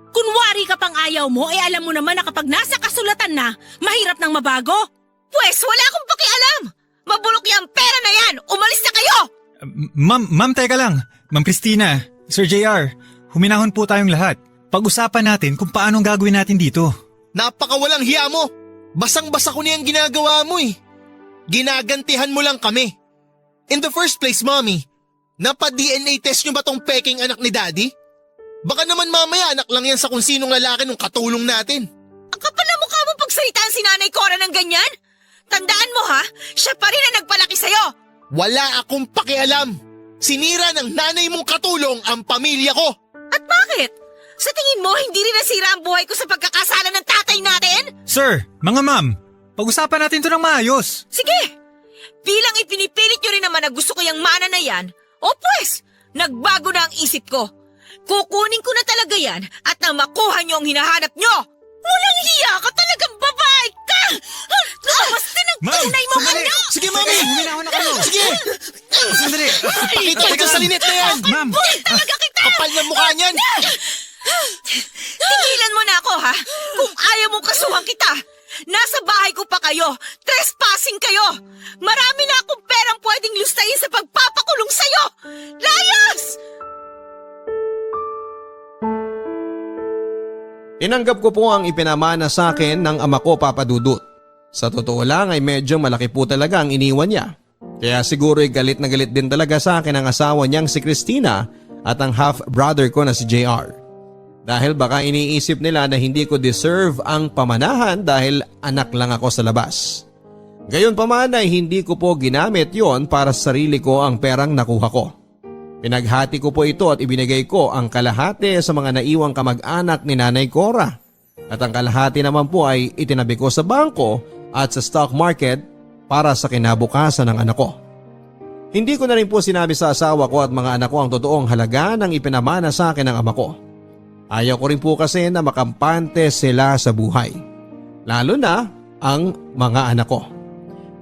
Kunwari ka pang ayaw mo, alam mo naman na kapag nasa kasulatan na, mahirap nang mabago. Pwes, wala akong pakialam! Mabulok yung pera na yan! Umalis na kayo! Ma'am, teka lang. Ma'am Christina, Sir JR, huminahon po tayong lahat. Pag-usapan natin kung paanong gagawin natin dito. Napakawalang hiya mo! Basang-basa ko niyang ginagawa mo eh. Ginagantihan mo lang kami. In the first place, Mommy, napa-DNA test niyo ba tong peking anak ni Daddy? Baka naman mamaya anak lang yan sa kung sinong lalaki nung katulong natin. Ang kapal na mukha mo pagsalitaan si Nanay Cora ng ganyan? Tandaan mo ha, siya pa rin ang nagpalaki sa'yo. Wala akong pakialam. Sinira ng nanay mong katulong ang pamilya ko. At bakit? Sa tingin mo, hindi rin nasira ang buhay ko sa pagkakasala ng tatay natin? Sir, mga ma'am, pag-usapan natin ito ng maayos. Sige! Bilang ipinipilit nyo rin naman na gusto ko yung mana na yan, o pues, nagbago na ang isip ko. Kukunin ko na talaga yan at nang makuha nyo ang hinahanap nyo. Walang hiya ka talagang babae ka! Labas din ang tunay mo Sandali! ano! Sige, Mami! Huminahon na kayo. Sige! Sandali. Pakita ko dyan sa linet na yan! Ma'am, Talaga kita! Kapal na mukha niyan! Tigilan mo na ako ha! Kung ayaw mong kasuhan kita, Nasa bahay ko pa kayo! Trespassing kayo! Marami na akong perang pwedeng lustayin sa pagpapakulong sa'yo! Layas! Tinanggap ko po ang ipinamana sa akin ng ama ko, Papa Dudut. Sa totoo lang ay medyo malaki po talaga ang iniwan niya. Kaya siguro'y galit na galit din talaga sa akin ang asawa niyang si Christina at ang half-brother ko na si JR. Dahil baka iniisip nila na hindi ko deserve ang pamanahan dahil anak lang ako sa labas. Gayunpaman ay hindi ko po ginamit yon para sa sarili ko ang perang nakuha ko. Pinaghati ko po ito at ibinigay ko ang kalahati sa mga naiwang kamag-anak ni Nanay Cora. At ang kalahati naman po ay itinabi ko sa bangko at sa stock market para sa kinabukasan ng anak ko. Hindi ko na rin po sinabi sa asawa ko at mga anak ko ang totoong halaga ng ipinamana sa akin ng ama ko. Ayaw ko rin po kasi na makampante sila sa buhay. Lalo na ang mga anak ko.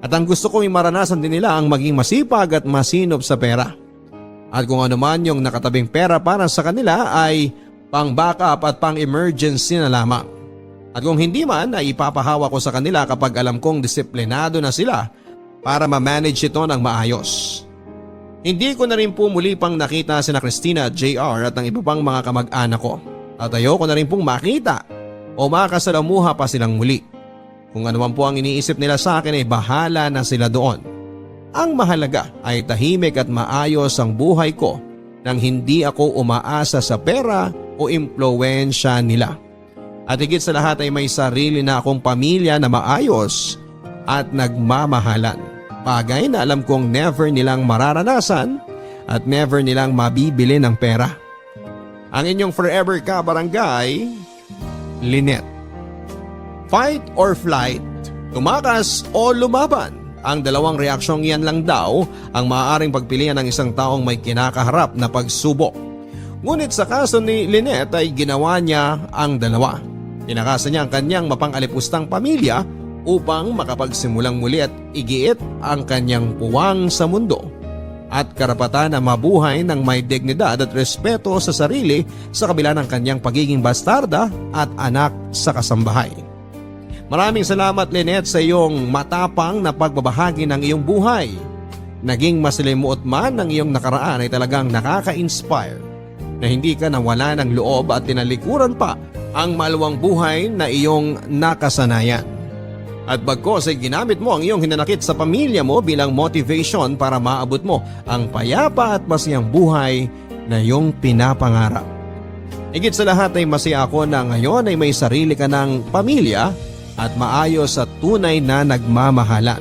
At ang gusto kong maranasan din nila ang maging masipag at masinop sa pera. At kung ano man yung nakatabing pera para sa kanila ay pang backup at pang emergency na lamang. At kung hindi man ay ipapahawa ko sa kanila kapag alam kong disiplinado na sila para ma-manage ito ng maayos. Hindi ko na rin po muli pang nakita sina Christina at JR at ang iba pang mga kamag-anak ko. At ayoko na rin pong makita o makasalamuha pa silang muli. Kung ano man po ang iniisip nila sa akin ay bahala na sila doon. Ang mahalaga ay tahimik at maayos ang buhay ko nang hindi ako umaasa sa pera o impluwensya nila. At higit sa lahat ay may sarili na akong pamilya na maayos at nagmamahalan. Bagay na alam kong never nilang mararanasan at never nilang mabibili ng pera. Ang inyong forever ka barangay, Lynette. Fight or flight, tumakas o lumaban. Ang dalawang reaksyong iyan lang daw ang maaaring pagpilian ng isang taong may kinakaharap na pagsubok. Ngunit sa kaso ni Lynette ay ginawa niya ang dalawa. Tinakasan niya ang kanyang mapang-alipustang pamilya upang makapagsimulang muli at igiit ang kanyang puwang sa mundo at karapatan na mabuhay ng may dignidad at respeto sa sarili sa kabila ng kanyang pagiging bastarda at anak sa kasambahay. Maraming salamat, Lynette, sa iyong matapang na pagbabahagi ng iyong buhay. Naging masalimuot man ng iyong nakaraan ay talagang nakaka-inspire na hindi ka nawala ng loob at tinalikuran pa ang maluwang buhay na iyong nakasanayan. At bagkos ay ginamit mo ang iyong hinanakit sa pamilya mo bilang motivation para maabot mo ang payapa at masayang buhay na iyong pinapangarap. Higit sa lahat ay masaya ako na ngayon ay may sarili ka ng pamilya at maayos at tunay na nagmamahalan.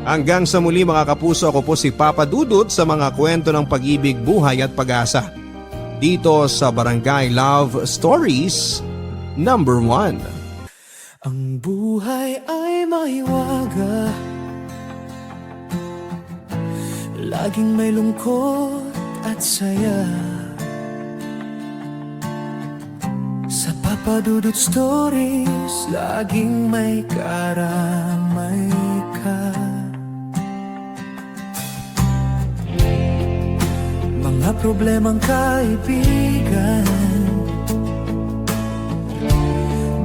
Hanggang sa muli mga kapuso, ako po si Papa Dudut sa mga kwento ng pag-ibig, buhay at pag-asa. Dito sa Barangay Love Stories #1. Ang buhay ay mahiwaga, laging may lungkot at saya. Sa Papa Dudut Stories, laging may karamay ka. Mga problemang kaibigan,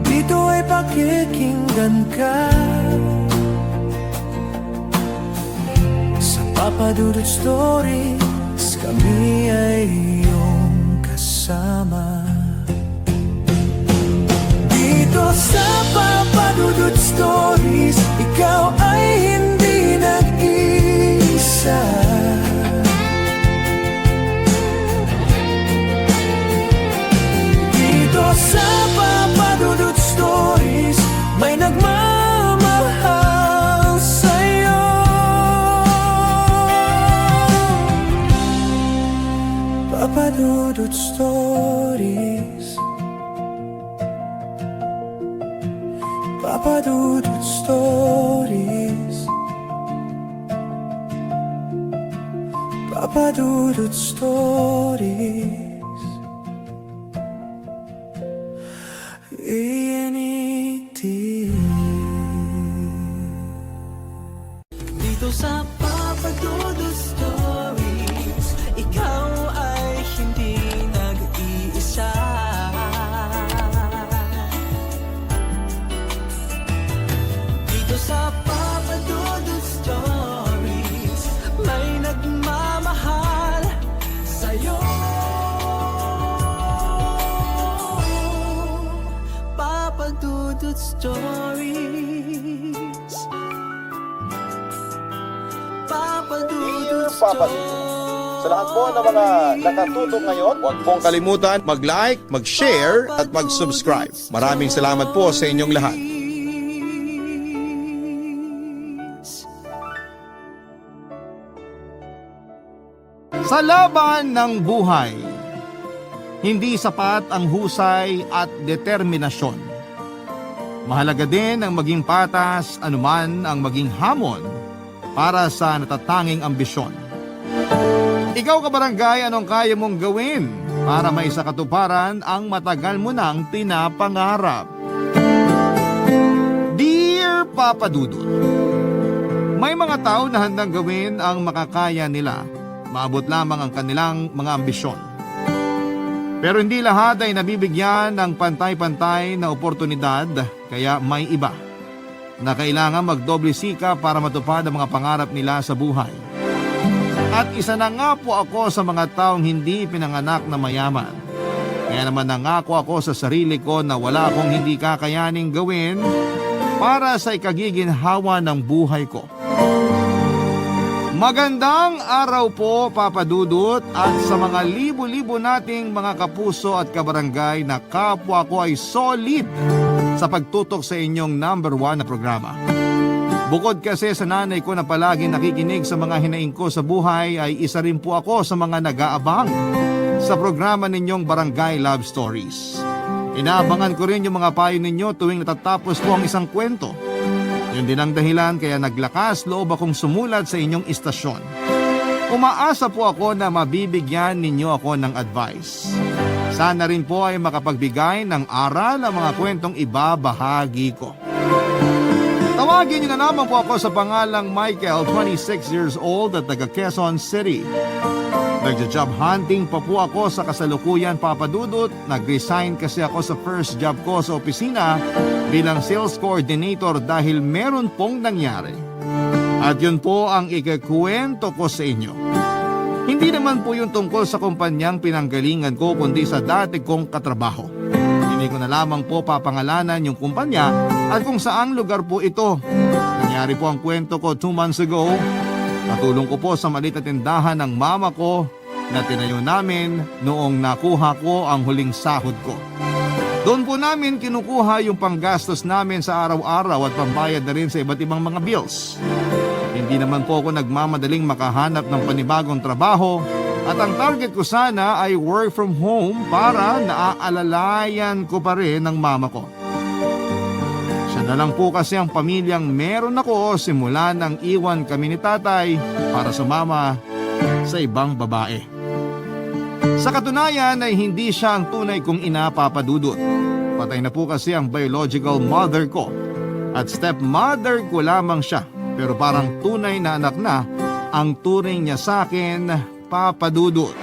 dito ay pakikinggan ka. Sa Papa Dudut Stories, kami ay iyong kasama. Dito sa Papa Dudut Stories, ikaw ay hindi nag-iisa. Dito sa Papa Dudut Stories, may nagmamahal sa'yo. Papa Dudut Stories, Papa Dudut Stories, Papa Dudut Stories. Dito sa Papa Dudut Stories, ikaw ay hindi nag-iisa. Stories. Papa Dear Dudut Papa Dudut, sa lahat po ng mga nakatutok ngayon, huwag pong kalimutan mag-like, mag-share at mag-subscribe. Maraming salamat po sa inyong lahat. Sa laban ng buhay, hindi sapat ang husay at determinasyon. Mahalaga din ang maging patas anuman ang maging hamon para sa natatanging ambisyon. Ikaw kabarangay, anong kaya mong gawin para maisakatuparan ang matagal mo nang pinapangarap? Dear Papa Dudut, may mga tao na handang gawin ang makakaya nila, maabot lamang ang kanilang mga ambisyon. Pero hindi lahat ay nabibigyan ng pantay-pantay na oportunidad, kaya may iba na kailangan magdoble sika para matupad ang mga pangarap nila sa buhay. At isa na nga po ako sa mga taong hindi pinanganak na mayaman. Kaya naman nangako ako sa sarili ko na wala akong hindi kakayaning gawin para sa ikagiginhawa ng buhay ko. Magandang araw po, Papa Dudut, at sa mga libo-libo nating mga kapuso at kabarangay na kapwa ko ay solid sa pagtutok sa inyong number 1 na programa. Bukod kasi sa nanay ko na palagi nakikinig sa mga hinaing ko sa buhay, ay isa rin po ako sa mga nag-aabang sa programa ninyong Barangay Love Stories. Inaabangan ko rin yung mga payo ninyo tuwing natatapos po ang isang kwento. Yun din ang dahilan kaya naglakas loob akong sumulat sa inyong istasyon. Umaasa po ako na mabibigyan ninyo ako ng advice. Sana rin po ay makapagbigay ng aral ang mga kwentong ibabahagi ko. Tawagin niyo na naman po ako sa pangalang Michael, 26 years old at taga Quezon City. Nagja-job hunting pa po ako sa kasalukuyan, Papa Dudut. Nag-resign kasi ako sa first job ko sa opisina bilang sales coordinator dahil meron pong nangyari. At yun po ang ikakwento ko sa inyo. Hindi naman po yung tungkol sa kumpanyang pinanggalingan ko kundi sa dati kong katrabaho. Hindi ko na lamang po papangalanan yung kumpanya at kung saang lugar po ito. Nangyari po ang kwento ko 2 months ago. Natulong ko po sa maliit na tindahan ng mama ko na tinayo namin noong nakuha ko ang huling sahod ko. Doon po namin kinukuha yung panggastos namin sa araw-araw at pambayad na rin sa iba't ibang mga bills. Hindi naman po ako nagmamadaling makahanap ng panibagong trabaho at ang target ko sana ay work from home para naaalalayan ko pa rin ng mama ko. Siya na lang po kasi ang pamilyang meron ako simula nang iwan kami ni tatay para sumama sa ibang babae. Sa katunayan ay hindi siya ang tunay kong ina, Papa Dudut. Patay na po kasi ang biological mother ko at stepmother ko lamang siya. Pero parang tunay na anak na ang turing niya sa akin, Papa Dudut.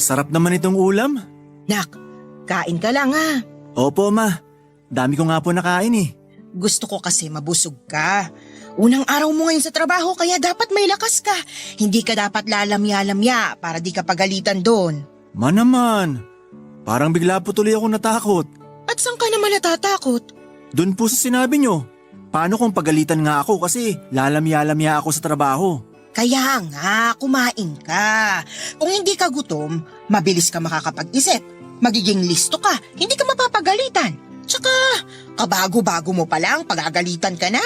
Sarap naman itong ulam. Nak, kain ka lang ha. Opo, ma. Dami ko nga po nakain eh. Gusto ko kasi mabusog ka. Unang araw mo ngayon sa trabaho kaya dapat may lakas ka. Hindi ka dapat lalamya-lamya para di ka pagalitan doon. Ma naman, parang bigla po tuloy ako natakot. At saan ka naman natatakot? Doon po sa sinabi nyo. Paano kung pagalitan nga ako kasi lalamya-lamya ako sa trabaho? Kaya nga, kumain ka. Kung hindi ka gutom, mabilis ka makakapag-isip. Magiging listo ka, hindi ka mapapagalitan. Tsaka, kabago-bago mo pa lang, pagagalitan ka na.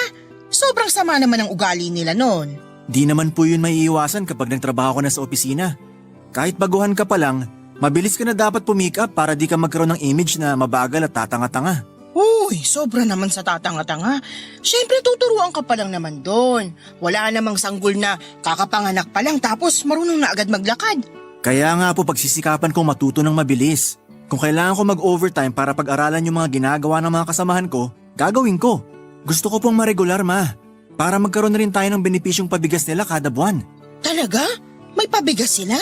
Sobrang sama naman ang ugali nila nun. Di naman po yun may iwasan kapag nagtrabaho ka na sa opisina. Kahit baguhan ka pa lang, mabilis ka na dapat pumick up para di ka magkaroon ng image na mabagal at tatanga-tanga. Uy, sobra naman sa tatanga-tanga. Siyempre tuturuan ka pa lang naman doon. Wala namang sanggol na kakapanganak pa lang tapos marunong na agad maglakad. Kaya nga po pagsisikapan kong matuto ng mabilis. Kung kailangan ko mag-overtime para pag-aralan yung mga ginagawa ng mga kasamahan ko, gagawin ko. Gusto ko pong maregular, ma. Para magkaroon na rin tayo ng benepisyong pabigas nila kada buwan. Talaga? May pabigas sila?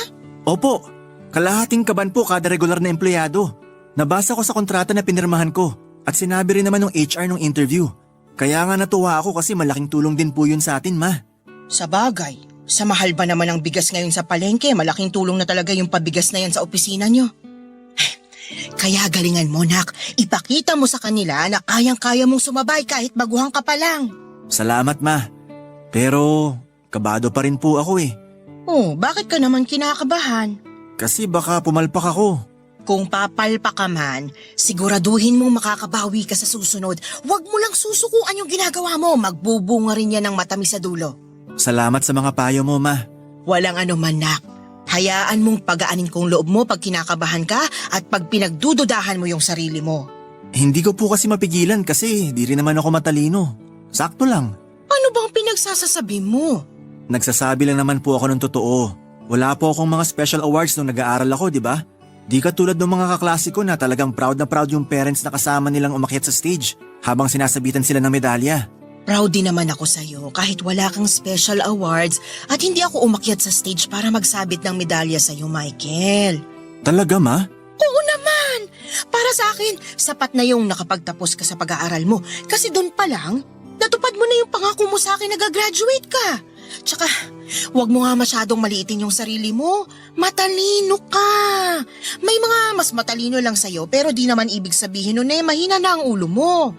Opo, kalahating kaban po kada regular na empleyado. Nabasa ko sa kontrata na pinirmahan ko at sinabi rin naman ng HR nung interview. Kaya nga natuwa ako kasi malaking tulong din po yun sa atin, Ma. Sa bagay, sa mahal ba naman ang bigas ngayon sa palengke, malaking tulong na talaga yung pabigas na yan sa opisina nyo. Kaya galingan mo, nak. Ipakita mo sa kanila na kayang-kaya mong sumabay kahit baguhan ka pa lang. Salamat, Ma. Pero kabado pa rin po ako eh. Oh, bakit ka naman kinakabahan? Kasi baka pumalpak ako. Kung papalpa ka man, siguraduhin mong makakabawi ka sa susunod. Huwag mo lang susukuan yung ginagawa mo. Magbubunga rin yan ng matamis sa dulo. Salamat sa mga payo mo, Ma. Walang anuman, nak. Hayaan mong pagaanin kong loob mo pag kinakabahan ka at pag pinagdududahan mo yung sarili mo. Hindi ko po kasi mapigilan kasi di rin naman ako matalino. Sakto lang. Ano bang pinagsasasabi mo? Nagsasabi lang naman po ako ng totoo. Wala po akong mga special awards nung nag-aaral ako, di ba? Di katulad ng mga kaklase ko na talagang proud na proud yung parents na kasama nilang umakyat sa stage habang sinasabitan sila ng medalya. Proud din naman ako sa'yo kahit wala kang special awards at hindi ako umakyat sa stage para magsabit ng medalya sa'yo, Michael. Talaga, Ma? Oo naman! Para sa akin, sapat na yung nakapagtapos ka sa pag-aaral mo kasi doon pa lang, natupad mo na yung pangako mo sa akin na gagraduate ka. Tsaka, huwag mo nga masyadong maliitin yung sarili mo. Matalino ka. May mga mas matalino lang sa'yo pero di naman ibig sabihin nun eh mahina na ang ulo mo.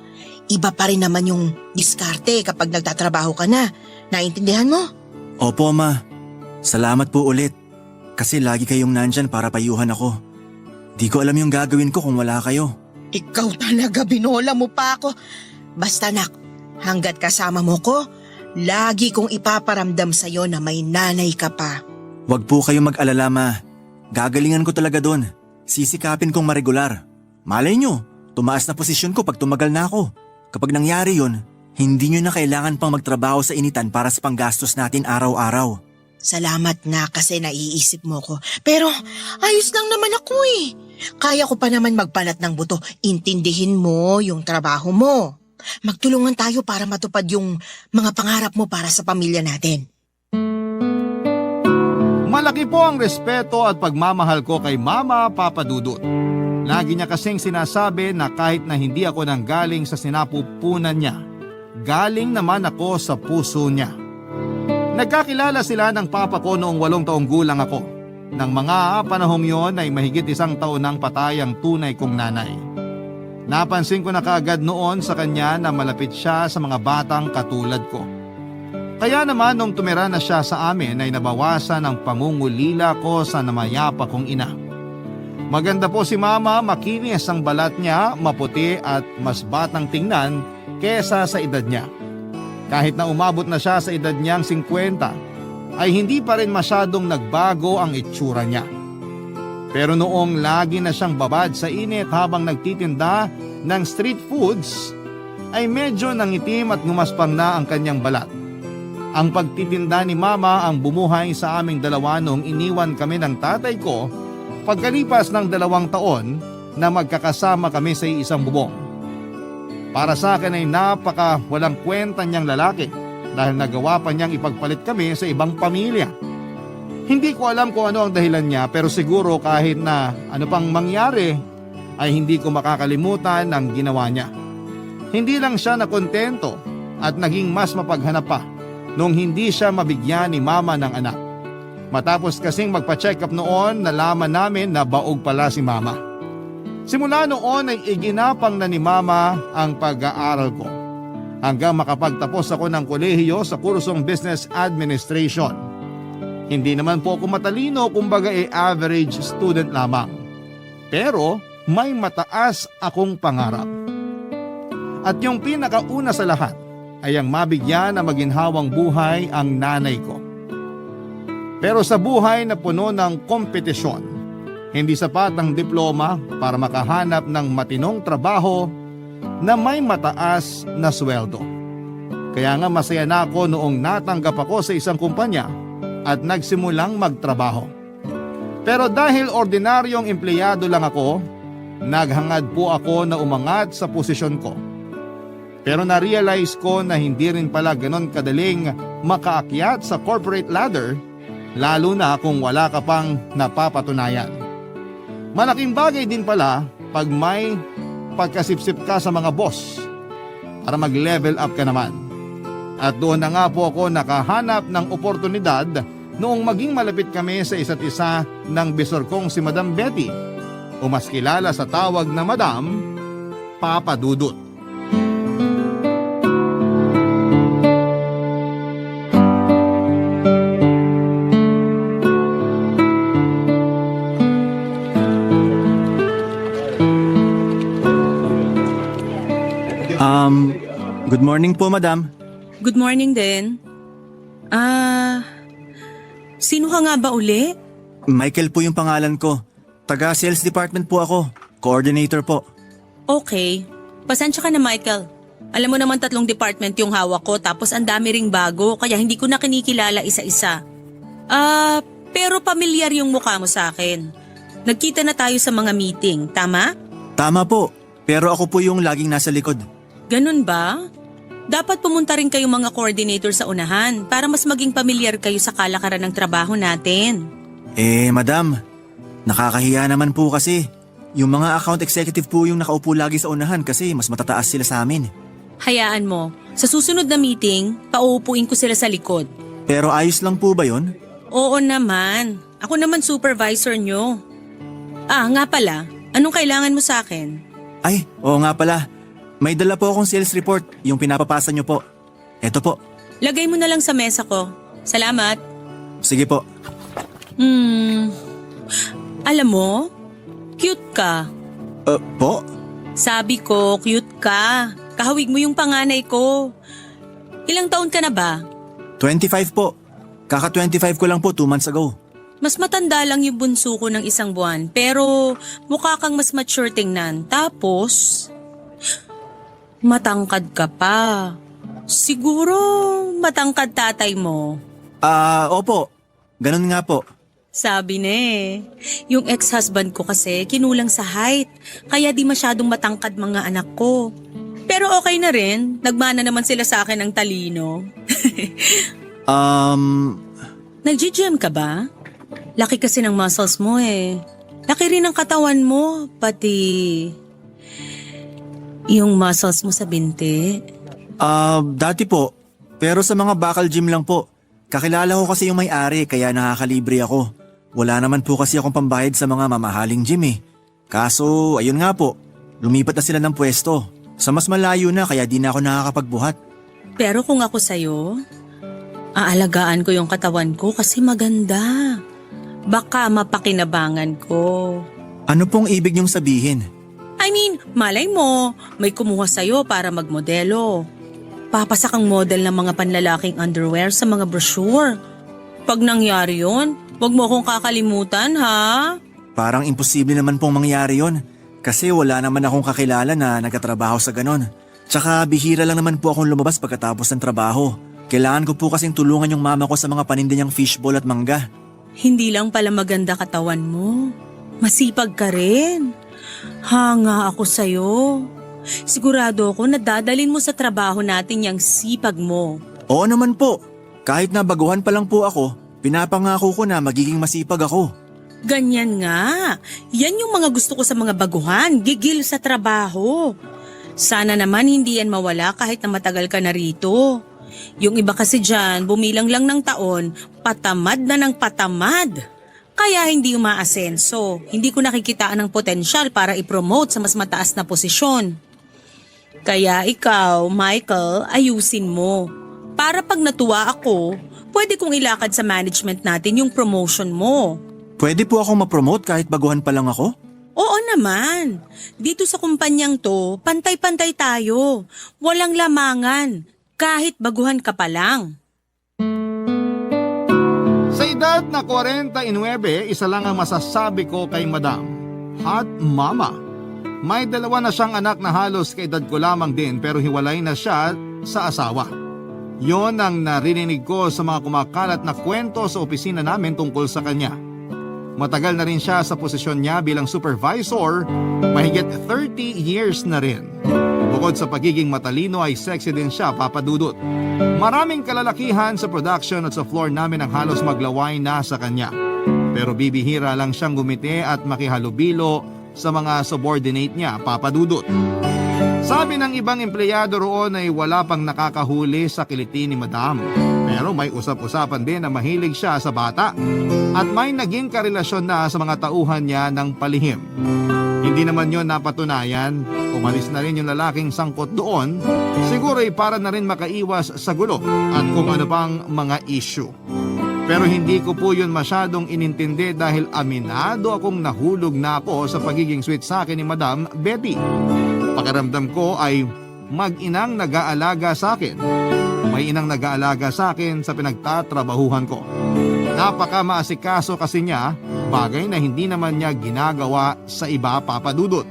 Iba pa rin naman yung diskarte kapag nagtatrabaho ka na. Naintindihan mo? Opo, Ma. Salamat po ulit. Kasi lagi kayong nandyan para payuhan ako. Di ko alam yung gagawin ko kung wala kayo. Ikaw talaga, binola mo pa ako. Basta nak, hanggat kasama mo ko, lagi kong ipaparamdam sa'yo na may nanay ka pa. Huwag po kayong mag-alala, Ma. Gagalingan ko talaga doon. Sisikapin kong maregular. Malay nyo, tumaas na posisyon ko pag tumagal na ako. Kapag nangyari yun, hindi nyo na kailangan pang magtrabaho sa initan para sa panggastos natin araw-araw. Salamat na kasi naiisip mo ko. Pero ayos lang naman ako eh. Kaya ko pa naman magbanat ng buto. Intindihin mo yung trabaho mo. Magtulungan tayo para matupad yung mga pangarap mo para sa pamilya natin. Malaki po ang respeto at pagmamahal ko kay Mama Papa Dudut. Lagi niya kasing sinasabi na kahit na hindi ako nanggaling sa sinapupunan niya, galing naman ako sa puso niya. Nagkakilala sila ng papa ko noong 8 taong gulang ako. Nang mga panahong yon ay mahigit 1 taon nang patay ang tunay kong nanay. Napansin ko na kaagad noon sa kanya na malapit siya sa mga batang katulad ko. Kaya naman nung tumira na siya sa amin ay nabawasan ang pangungulila ko sa namayapa kong ina. Maganda po si Mama, makinis ang balat niya, maputi at mas batang tingnan kesa sa edad niya. Kahit na umabot na siya sa edad niyang 50, ay hindi pa rin masyadong nagbago ang itsura niya. Pero noong lagi na siyang babad sa init habang nagtitinda ng street foods, ay medyo nangitim at ngumaspang na ang kanyang balat. Ang pagtitinda ni Mama ang bumuhay sa aming dalawa noong iniwan kami ng tatay ko pagkalipas ng 2 taon na magkakasama kami sa isang bubong. Para sa akin ay napaka walang kwenta niyang lalaki dahil nagawa pa niyang ipagpalit kami sa ibang pamilya. Hindi ko alam kung ano ang dahilan niya pero siguro kahit na ano pang mangyari ay hindi ko makakalimutan ang ginawa niya. Hindi lang siya nakontento at naging mas mapaghanap pa nung hindi siya mabigyan ni Mama ng anak. Matapos kasing magpa-check up noon, nalaman namin na baog pala si Mama. Simula noon ay iginapang na ni Mama ang pag-aaral ko hanggang makapagtapos ako ng kolehiyo sa kursong Business Administration. Hindi naman po ako matalino, kumbaga average student lamang. Pero may mataas akong pangarap. At yung pinakauna sa lahat ay ang mabigyan na maginhawang buhay ang nanay ko. Pero sa buhay na puno ng kompetisyon, hindi sapat ang diploma para makahanap ng matinong trabaho na may mataas na sweldo. Kaya nga masaya na ako noong natanggap ako sa isang kumpanya at nagsimulang magtrabaho. Pero dahil ordinaryong empleyado lang ako, naghangad po ako na umangat sa posisyon ko. Pero na-realize ko na hindi rin pala ganon kadaling makaakyat sa corporate ladder, lalo na kung wala ka pang napapatunayan. Malaking bagay din pala pag may pagkasipsip ka sa mga boss para mag-level up ka naman. At doon na nga po ako nakahanap ng oportunidad noong maging malapit kami sa isa't isa ng bisor kong si Madam Betty, o mas kilala sa tawag na Madam Papa Dudut. Good morning po, madam. Good morning din. Sino ka nga ba uli? Michael po yung pangalan ko. Taga sales department po ako. Coordinator po. Okay. Pasensya ka na, Michael. Alam mo naman 3 department yung hawak ko tapos ang dami ring bago kaya hindi ko na kinikilala isa-isa. Pero pamilyar yung mukha mo sa akin. Nagkita na tayo sa mga meeting, tama? Tama po. Pero ako po yung laging nasa likod. Ganun ba? Dapat pumunta rin kayong mga coordinator sa unahan para mas maging pamilyar kayo sa kalakaran ng trabaho natin. Madam, nakakahiya naman po kasi. Yung mga account executive po yung nakaupo lagi sa unahan kasi mas matataas sila sa amin. Hayaan mo, sa susunod na meeting, pauupuin ko sila sa likod. Pero ayos lang po ba yun? Oo naman. Ako naman supervisor nyo. Nga pala, anong kailangan mo sa akin? Ay, oo nga pala. May dala po akong sales report, yung pinapapasa nyo po. Eto po. Lagay mo na lang sa mesa ko. Salamat. Sige po. Alam mo, cute ka. Po? Sabi ko, cute ka. Kahawig mo yung panganay ko. Ilang taon ka na ba? 25 po. Kaka 25 ko lang po 2 months ago. Mas matanda lang yung bunso ko ng 1 buwan, pero mukha kang mas mature tingnan. Tapos, matangkad ka pa. Siguro matangkad tatay mo. Opo. Ganun nga po. Sabi na yung ex-husband ko kasi kinulang sa height, kaya di masyadong matangkad mga anak ko. Pero okay na rin, nagmana naman sila sa akin ng talino. Nag-gym ka ba? Laki kasi ng muscles mo Laki rin ang katawan mo, pati yung muscles mo sa binti. Dati po. Pero sa mga bakal gym lang po. Kakilala ko kasi yung may-ari kaya nakakalibre ako. Wala naman po kasi akong pambayad sa mga mamahaling gym Kaso, ayun nga po. Lumipat na sila ng pwesto. Sa mas malayo na kaya di na ako nakakapagbuhat. Pero kung ako sa'yo, aalagaan ko yung katawan ko kasi maganda. Baka mapakinabangan ko. Ano pong ibig niyong sabihin? I mean, malay mo, may kumuha sa'yo para magmodelo. Papasa kang model ng mga panlalaking underwear sa mga brochure. Pag nangyari yun, wag mo akong kakalimutan ha? Parang imposible naman pong mangyari yun. Kasi wala naman akong kakilala na nagkatrabaho sa ganon. Tsaka bihira lang naman po akong lumabas pagkatapos ng trabaho. Kailangan ko po kasing tulungan yung mama ko sa mga paninda niyang fishball at mangga. Hindi lang pala maganda katawan mo. Masipag ka rin. Hanga ako sa'yo. Sigurado ako na dadalin mo sa trabaho natin yung sipag mo. Oo naman po. Kahit na baguhan pa lang po ako, pinapangako ko na magiging masipag ako. Ganyan nga. Yan yung mga gusto ko sa mga baguhan. Gigil sa trabaho. Sana naman hindi yan mawala kahit na matagal ka na rito. Yung iba kasi dyan, bumilang lang ng taon, patamad na ng patamad. Kaya hindi umaasenso. Hindi ko nakikitaan ng potensyal para i-promote sa mas mataas na posisyon. Kaya ikaw, Michael, ayusin mo. Para pag natuwa ako, pwede kong ilakad sa management natin yung promotion mo. Pwede po akong ma-promote kahit baguhan pa lang ako? Oo naman. Dito sa kumpanyang to, pantay-pantay tayo. Walang lamangan. Kahit baguhan ka pa lang. Sa edad na 49, isa lang ang masasabi ko kay Madam. Hot Mama. May 2 na siyang anak na halos kaedad ko lamang din pero hiwalay na siya sa asawa. Yon ang narinig ko sa mga kumakalat na kwento sa opisina namin tungkol sa kanya. Matagal na rin siya sa posisyon niya bilang supervisor, mahigit 30 years na rin. Bukod sa pagiging matalino ay sexy din siya, Papa Dudut. Maraming kalalakihan sa production at sa floor namin ang halos maglaway na sa kanya. Pero bibihira lang siyang gumiti at makihalubilo sa mga subordinate niya, Papa Dudut. Sabi ng ibang empleyado roon ay wala pang nakakahuli sa kiliti ni Madam. Pero may usap-usapan din na mahilig siya sa bata at may naging karelasyon na sa mga tauhan niya ng palihim. Hindi naman yon napatunayan, umalis na rin yung lalaking sangkot doon, siguro ay para na rin makaiwas sa gulo at kung ano pang mga issue. Pero hindi ko po yun masyadong inintindi dahil aminado akong nahulog na ako sa pagiging sweet sa akin ni Madam Betty. Pakiramdam ko ay mag-inang nag-aalaga sa akin. May inang nag-aalaga sa akin sa pinagtatrabahuhan ko. Napaka maasikaso kasi niya, bagay na hindi naman niya ginagawa sa iba, Papa Dudut.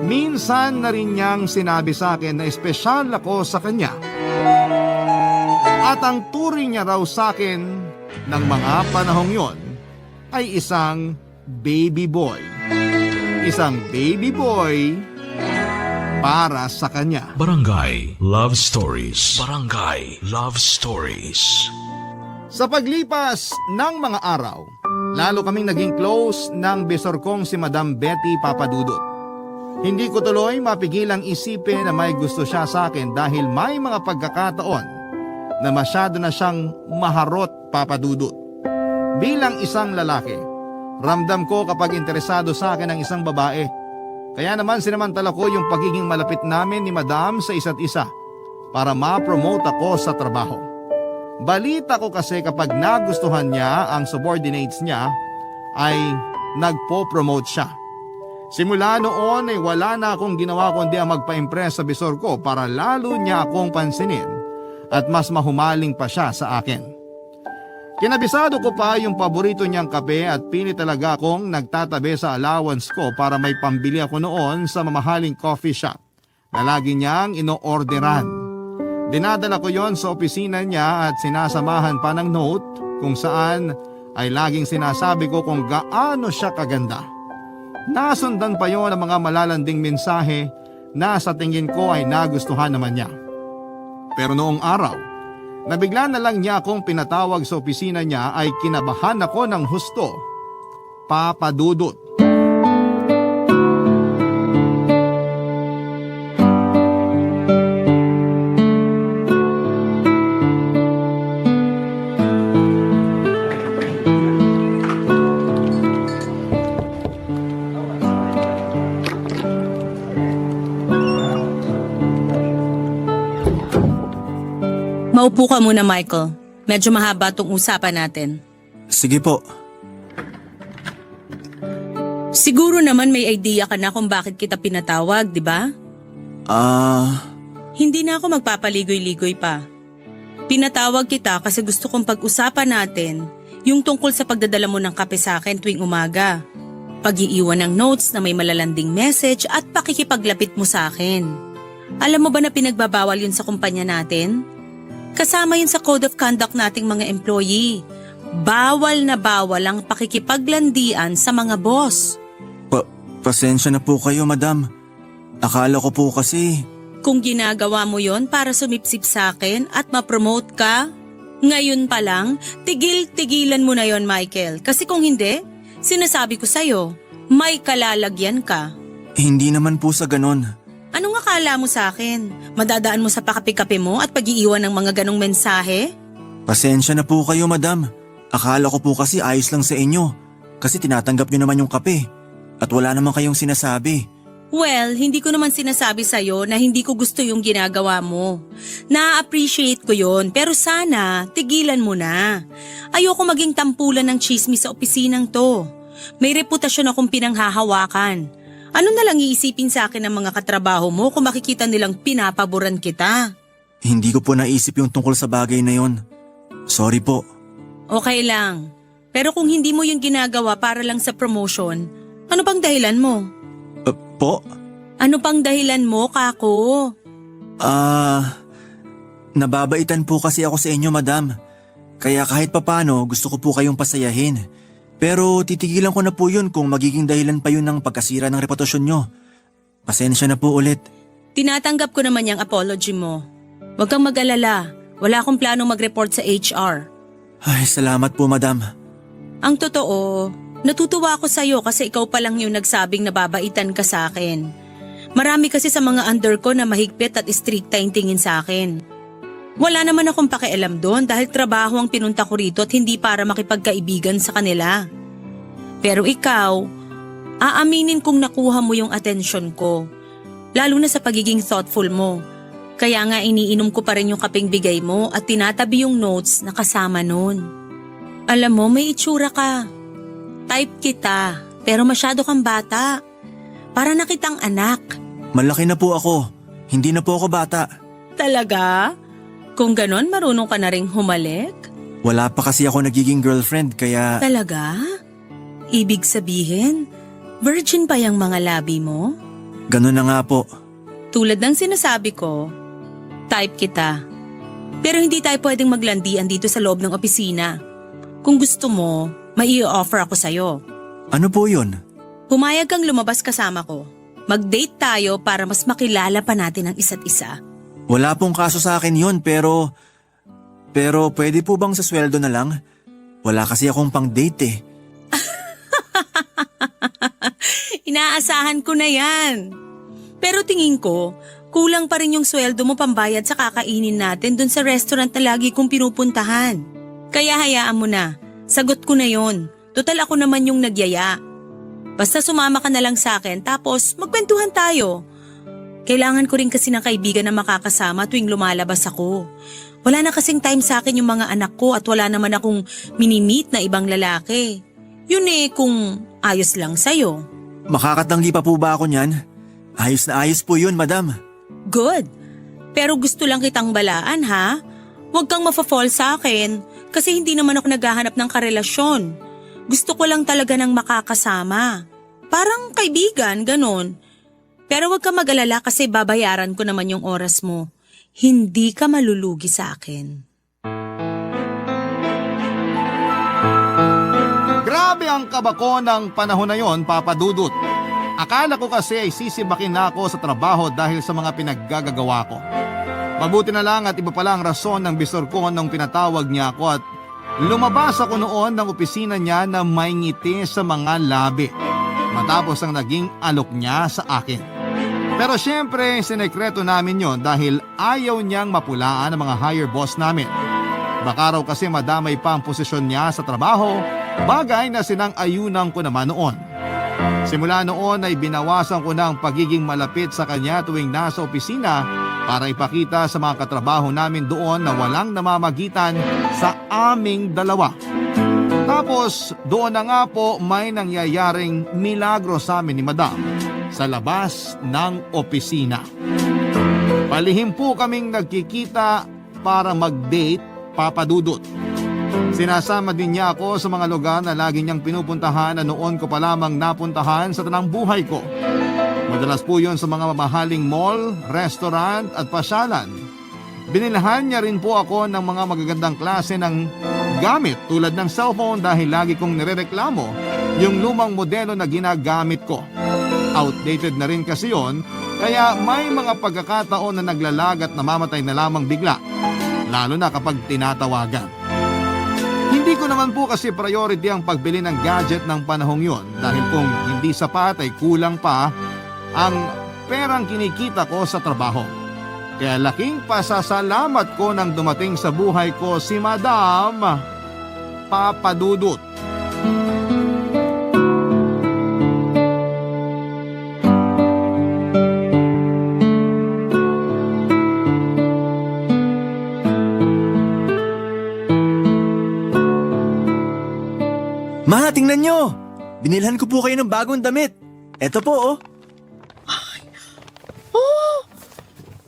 Minsan na rin niyang sinabi sa akin na espesyal ako sa kanya. At ang turing niya raw sa akin ng mga panahong yon ay isang baby boy. Isang baby boy para sa kanya. Barangay Love Stories. Barangay Love Stories. Sa paglipas ng mga araw, lalo kaming naging close ng bisor kong si Madam Betty, Papa Dudut. Hindi ko tuloy mapigilang isipin na may gusto siya sa akin dahil may mga pagkakataon na masyado na siyang maharot, Papa Dudut. Bilang isang lalaki, ramdam ko kapag interesado sa akin ang isang babae. Kaya naman sinamantala ko yung pagiging malapit namin ni Madam sa isa't isa para ma-promote ako sa trabaho. Balita ko kasi kapag nagustuhan niya ang subordinates niya ay nagpo-promote siya. Simula noon ay wala na akong ginawa kundi ang magpa-impress sa bisor ko para lalo niya akong pansinin at mas mahumaling pa siya sa akin. Kinabisado ko pa yung paborito niyang kape at pili talaga akong nagtatabi sa allowance ko para may pambili ako noon sa mamahaling coffee shop na lagi niyang ino-orderan. Dinadala ko yon sa opisina niya at sinasamahan pa ng note kung saan ay laging sinasabi ko kung gaano siya kaganda. Nasundan pa yon ng mga malalanding mensahe na sa tingin ko ay nagustuhan naman niya. Pero noong araw, nabigla na lang niya akong pinatawag sa opisina niya ay kinabahan ako ng husto, Papa Dudut. Maupo ka muna, Michael. Medyo mahaba tong usapan natin. Sige po. Siguro naman may idea ka na kung bakit kita pinatawag, di ba? Hindi na ako magpapaligoy-ligoy pa. Pinatawag kita kasi gusto kong pag-usapan natin yung tungkol sa pagdadala mo ng kape sa akin tuwing umaga. Pag-iiwan ng notes na may malalanding message at pakikipaglapit mo sa akin. Alam mo ba na pinagbabawal yun sa kumpanya natin? Kasama yun sa code of conduct nating mga employee. Bawal na bawal ang pakikipaglandian sa mga boss. Pasensya na po kayo, Madam. Akala ko po kasi... Kung ginagawa mo yon para sumipsip sa akin at ma-promote ka, ngayon pa lang, tigil-tigilan mo na yon, Michael. Kasi kung hindi, sinasabi ko sa'yo, may kalalagyan ka. Hindi naman po sa ganon. Anong akala mo sa akin? Madadaan mo sa pakapi-kape mo at pag-iiwan ng mga ganong mensahe? Pasensya na po kayo, Madam. Akala ko po kasi ayos lang sa inyo. Kasi tinatanggap nyo naman yung kape. At wala naman kayong sinasabi. Well, hindi ko naman sinasabi sa'yo na hindi ko gusto yung ginagawa mo. Na-appreciate ko yon, pero sana tigilan mo na. Ayoko maging tampulan ng chismis sa opisinang to. May reputasyon akong pinanghahawakan. Ano na lang iisipin sa akin ng mga katrabaho mo kung makikita nilang pinapaboran kita? Hindi ko po naisip yung tungkol sa bagay na yon. Sorry po. Okay lang. Pero kung hindi mo yung ginagawa para lang sa promotion, ano pang dahilan mo? Po? Ano pang dahilan mo, Kako? Nababaitan po kasi ako sa inyo, Madam. Kaya kahit papano gusto ko po kayong pasayahin. Pero titigilan ko na po yun kung magiging dahilan pa yun ng pagkasira ng reputasyon nyo. Pasensya na po ulit. Tinatanggap ko naman yung apology mo. Huwag kang mag-alala. Wala akong planong mag-report sa HR. Ay, salamat po, madam. Ang totoo, natutuwa ako sa'yo kasi ikaw pa lang yung nagsabing nababaitan ka sa akin. Marami kasi sa mga under ko na mahigpit at stricta yung tingin sa akin. Wala naman akong pakialam doon dahil trabaho ang pinunta ko rito at hindi para makipagkaibigan sa kanila. Pero ikaw, aaminin kong nakuha mo yung atensyon ko. Lalo na sa pagiging thoughtful mo. Kaya nga iniinom ko pa rin yung kaping bigay mo at tinatabi yung notes na kasama nun. Alam mo, may itsura ka. Type kita, pero masyado kang bata. Para na kitang anak. Malaki na po ako. Hindi na po ako bata. Talaga? Kung ganon, marunong ka na ring humalik? Wala pa kasi ako nagiging girlfriend kaya… Talaga? Ibig sabihin, virgin pa yung mga labi mo? Ganun na nga po. Tulad ng sinasabi ko, type kita. Pero hindi tayo pwedeng maglandian dito sa loob ng opisina. Kung gusto mo, mai-offer ako sa'yo. Ano po yun? Pumayag kang lumabas kasama ko. Mag-date tayo para mas makilala pa natin ang isa't isa. Wala pong kaso sa akin yun pero pwede po bang sa sweldo na lang? Wala kasi akong pang-date eh. Inaasahan ko na yan. Pero tingin ko, kulang pa rin yung sweldo mo pambayad sa kakainin natin dun sa restaurant na lagi kong pinupuntahan. Kaya hayaan mo na. Sagot ko na yon. Total ako naman yung nagyaya. Basta sumama ka na lang sa akin tapos magkwentuhan tayo. Kailangan ko rin kasi ng kaibigan na makakasama tuwing lumalabas ako. Wala na kasing time sa akin yung mga anak ko at wala naman akong minimit na ibang lalaki. Yun eh kung ayos lang sa'yo. Makakatanggi pa po ba ako niyan? Ayos na ayos po yun, madam. Good. Pero gusto lang kitang balaan ha. Huwag kang mafa-fall sa akin kasi hindi naman ako naghahanap ng karelasyon. Gusto ko lang talaga ng makakasama. Parang kaibigan, ganon. Pero huwag ka mag-alala kasi babayaran ko naman yung oras mo. Hindi ka malulugi sa akin. Grabe ang kabako ng panahon na yon, Papa Dudut. Akala ko kasi ay sisibakin na ako sa trabaho dahil sa mga pinaggagawa ko. Mabuti na lang at iba pala ang rason ng bisor ko nung pinatawag niya ako at lumabas ako noon ng opisina niya na may ngiti sa mga labi. Matapos ang naging alok niya sa akin. Pero syempre, sinekreto namin yon dahil ayaw niyang mapulaan ang mga higher boss namin. Baka raw kasi madamay pa ang posisyon niya sa trabaho, bagay na sinang-ayunan ko naman noon. Simula noon ay binawasan ko na ang pagiging malapit sa kanya tuwing nasa opisina para ipakita sa mga katrabaho namin doon na walang namamagitan sa aming dalawa. Tapos doon na nga po may nangyayaring milagro sa amin ni Madam sa labas ng opisina. Palihim po kaming nagkikita para mag-date, Papa Dudut. Sinasama din niya ako sa mga lugar na lagi niyang pinupuntahan na noon ko pa lamang napuntahan sa tanang buhay ko. Madalas po yun sa mga mamahaling mall, restaurant at pasyalan. Binilhan niya rin po ako ng mga magagandang klase ng gamit tulad ng cellphone dahil lagi kong nirereklamo yung lumang modelo na ginagamit ko. Outdated na rin kasi yon, kaya may mga pagkakataon na naglalag at namamatay na lamang bigla, lalo na kapag tinatawagan. Hindi ko naman po kasi priority ang pagbili ng gadget ng panahong yon dahil kung hindi sapat ay kulang pa ang perang kinikita ko sa trabaho. Kaya laking pasasalamat ko nang dumating sa buhay ko si Madam Papa Dudut. Ma, tingnan nyo! Binilhan ko po kayo ng bagong damit. Eto po, oh.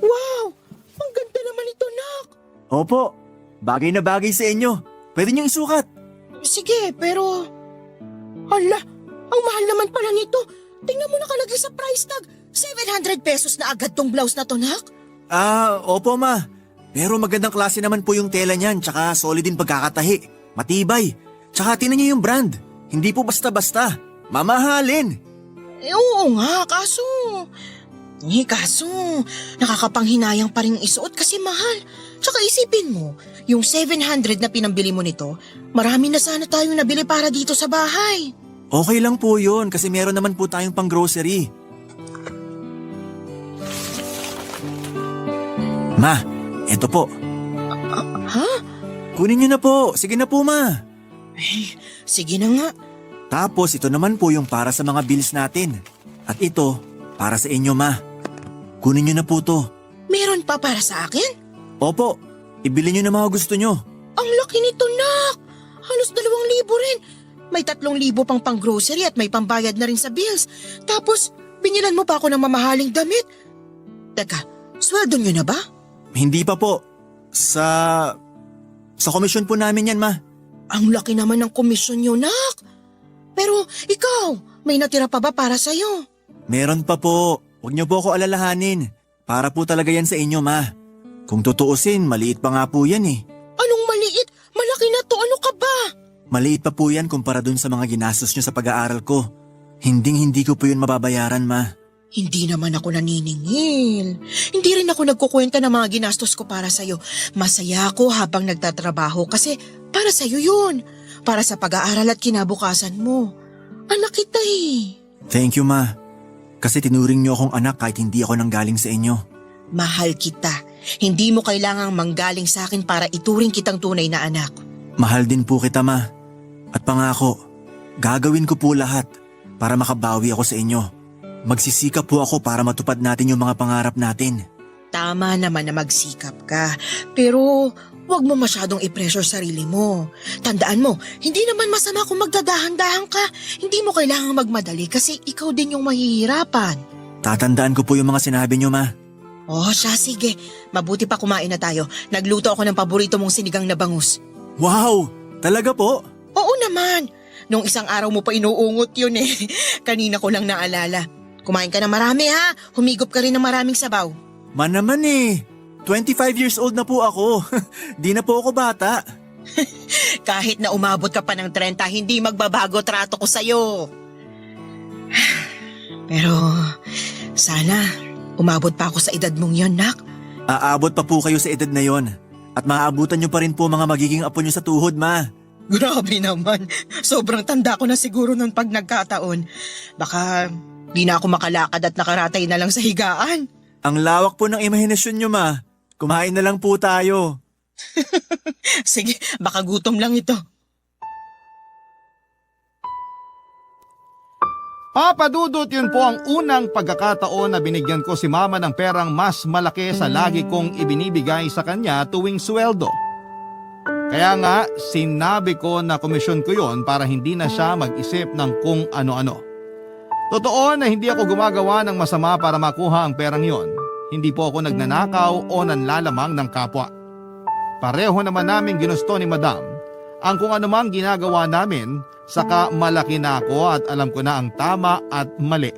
Wow! Ang ganda naman ito, Nak! Opo, bagay na bagay sa inyo. Pwede nyo isukat. Sige, pero… Hala, ang mahal naman pala nito. Tingnan mo nakalagay sa price tag. 700 pesos na agad tong blouse na to, Nak. Opo ma. Pero magandang klase naman po yung tela niyan, tsaka solid din pagkakatahi. Matibay. Tsaka tinan niyo yung brand. Hindi po basta-basta. Mamahalin. Oo nga, kaso… Kaso, nakakapanghinayang pa rin isuot kasi mahal. Tsaka isipin mo, yung 700 na pinambili mo nito, marami na sana tayong nabili para dito sa bahay. Okay lang po yun kasi meron naman po tayong pang-grocery. Ma, eto po. Ha? Kunin niyo na po. Sige na po, ma. Sige na nga. Tapos ito naman po yung para sa mga bills natin. At ito, para sa inyo, ma. Kunin niyo na po to. Meron pa para sa akin? Opo, ibili niyo na mga gusto niyo. Ang laki nito, nak! Halos 2,000 rin. May 3,000 pang pang-grocery at may pambayad na rin sa bills. Tapos, binilan mo pa ako ng mamahaling damit. Teka, sweldo niyo na ba? Hindi pa po. Sa komisyon po namin yan, ma. Ang laki naman ng komisyon niyo, nak. Pero ikaw, may natira pa ba para sa'yo? Meron pa po. Huwag niyo po ako alalahanin. Para po talaga yan sa inyo, ma. Kung tutuusin, maliit pa nga po yan eh. Anong maliit? Malaki na to, ano ka ba? Maliit pa po yan kumpara dun sa mga ginastos niyo sa pag-aaral ko. Hindi ko po yun mababayaran, ma. Hindi naman ako naniningil. Hindi rin ako nagkukwenta ng mga ginastos ko para sa'yo. Masaya ako habang nagtatrabaho kasi para sa'yo yun. Para sa pag-aaral at kinabukasan mo. Anak kita eh. Thank you, ma. Kasi tinuring niyo akong anak kahit hindi ako nanggaling sa inyo. Mahal kita. Hindi mo kailangang manggaling sa akin para ituring kitang tunay na anak. Mahal din po kita, ma. At pangako, gagawin ko po lahat para makabawi ako sa inyo. Magsisikap po ako para matupad natin yung mga pangarap natin. Tama naman na magsikap ka. Pero huwag mo masyadong i-pressure sarili mo. Tandaan mo, hindi naman masama kung magdadahan-dahan ka. Hindi mo kailangang magmadali kasi ikaw din yung mahihirapan. Tatandaan ko po yung mga sinabi niyo, ma. Oh, siya, sige. Mabuti pa kumain na tayo. Nagluto ako ng paborito mong sinigang na bangus. Wow! Talaga po? Oo naman. Nung isang araw mo pa inuungot yun eh. Kanina ko lang naalala. Kumain ka na marami ha. Humigop ka rin ng maraming sabaw. Man naman eh. 25 years old na po ako. Di na po ako bata. Kahit na umabot ka pa ng 30, hindi magbabago trato ko sa'yo. Pero sana umabot pa ako sa edad mong yon, nak. Aabot pa po kayo sa edad na yon. At maaabutan niyo pa rin po mga magiging apo niyo sa tuhod, ma. Grabe naman. Sobrang tanda ko na siguro nun pag nagkataon. Baka di na ako makalakad at nakaratay na lang sa higaan. Ang lawak po ng imahinasyon niyo, ma. Kumain na lang po tayo. Sige, baka gutom lang ito. Papa Dudut, yun po ang unang pagkakataon na binigyan ko si mama ng perang mas malaki sa lagi kong ibinibigay sa kanya tuwing sweldo. Kaya nga, sinabi ko na komisyon ko yon para hindi na siya mag-isip ng kung ano-ano. Totoo na hindi ako gumagawa ng masama para makuha ang perang yon. Hindi po ako nagnanakaw o nanlalamang ng kapwa. Pareho naman namin ginusto ni Madam ang kung anumang ginagawa namin, saka malaki na ako at alam ko na ang tama at mali.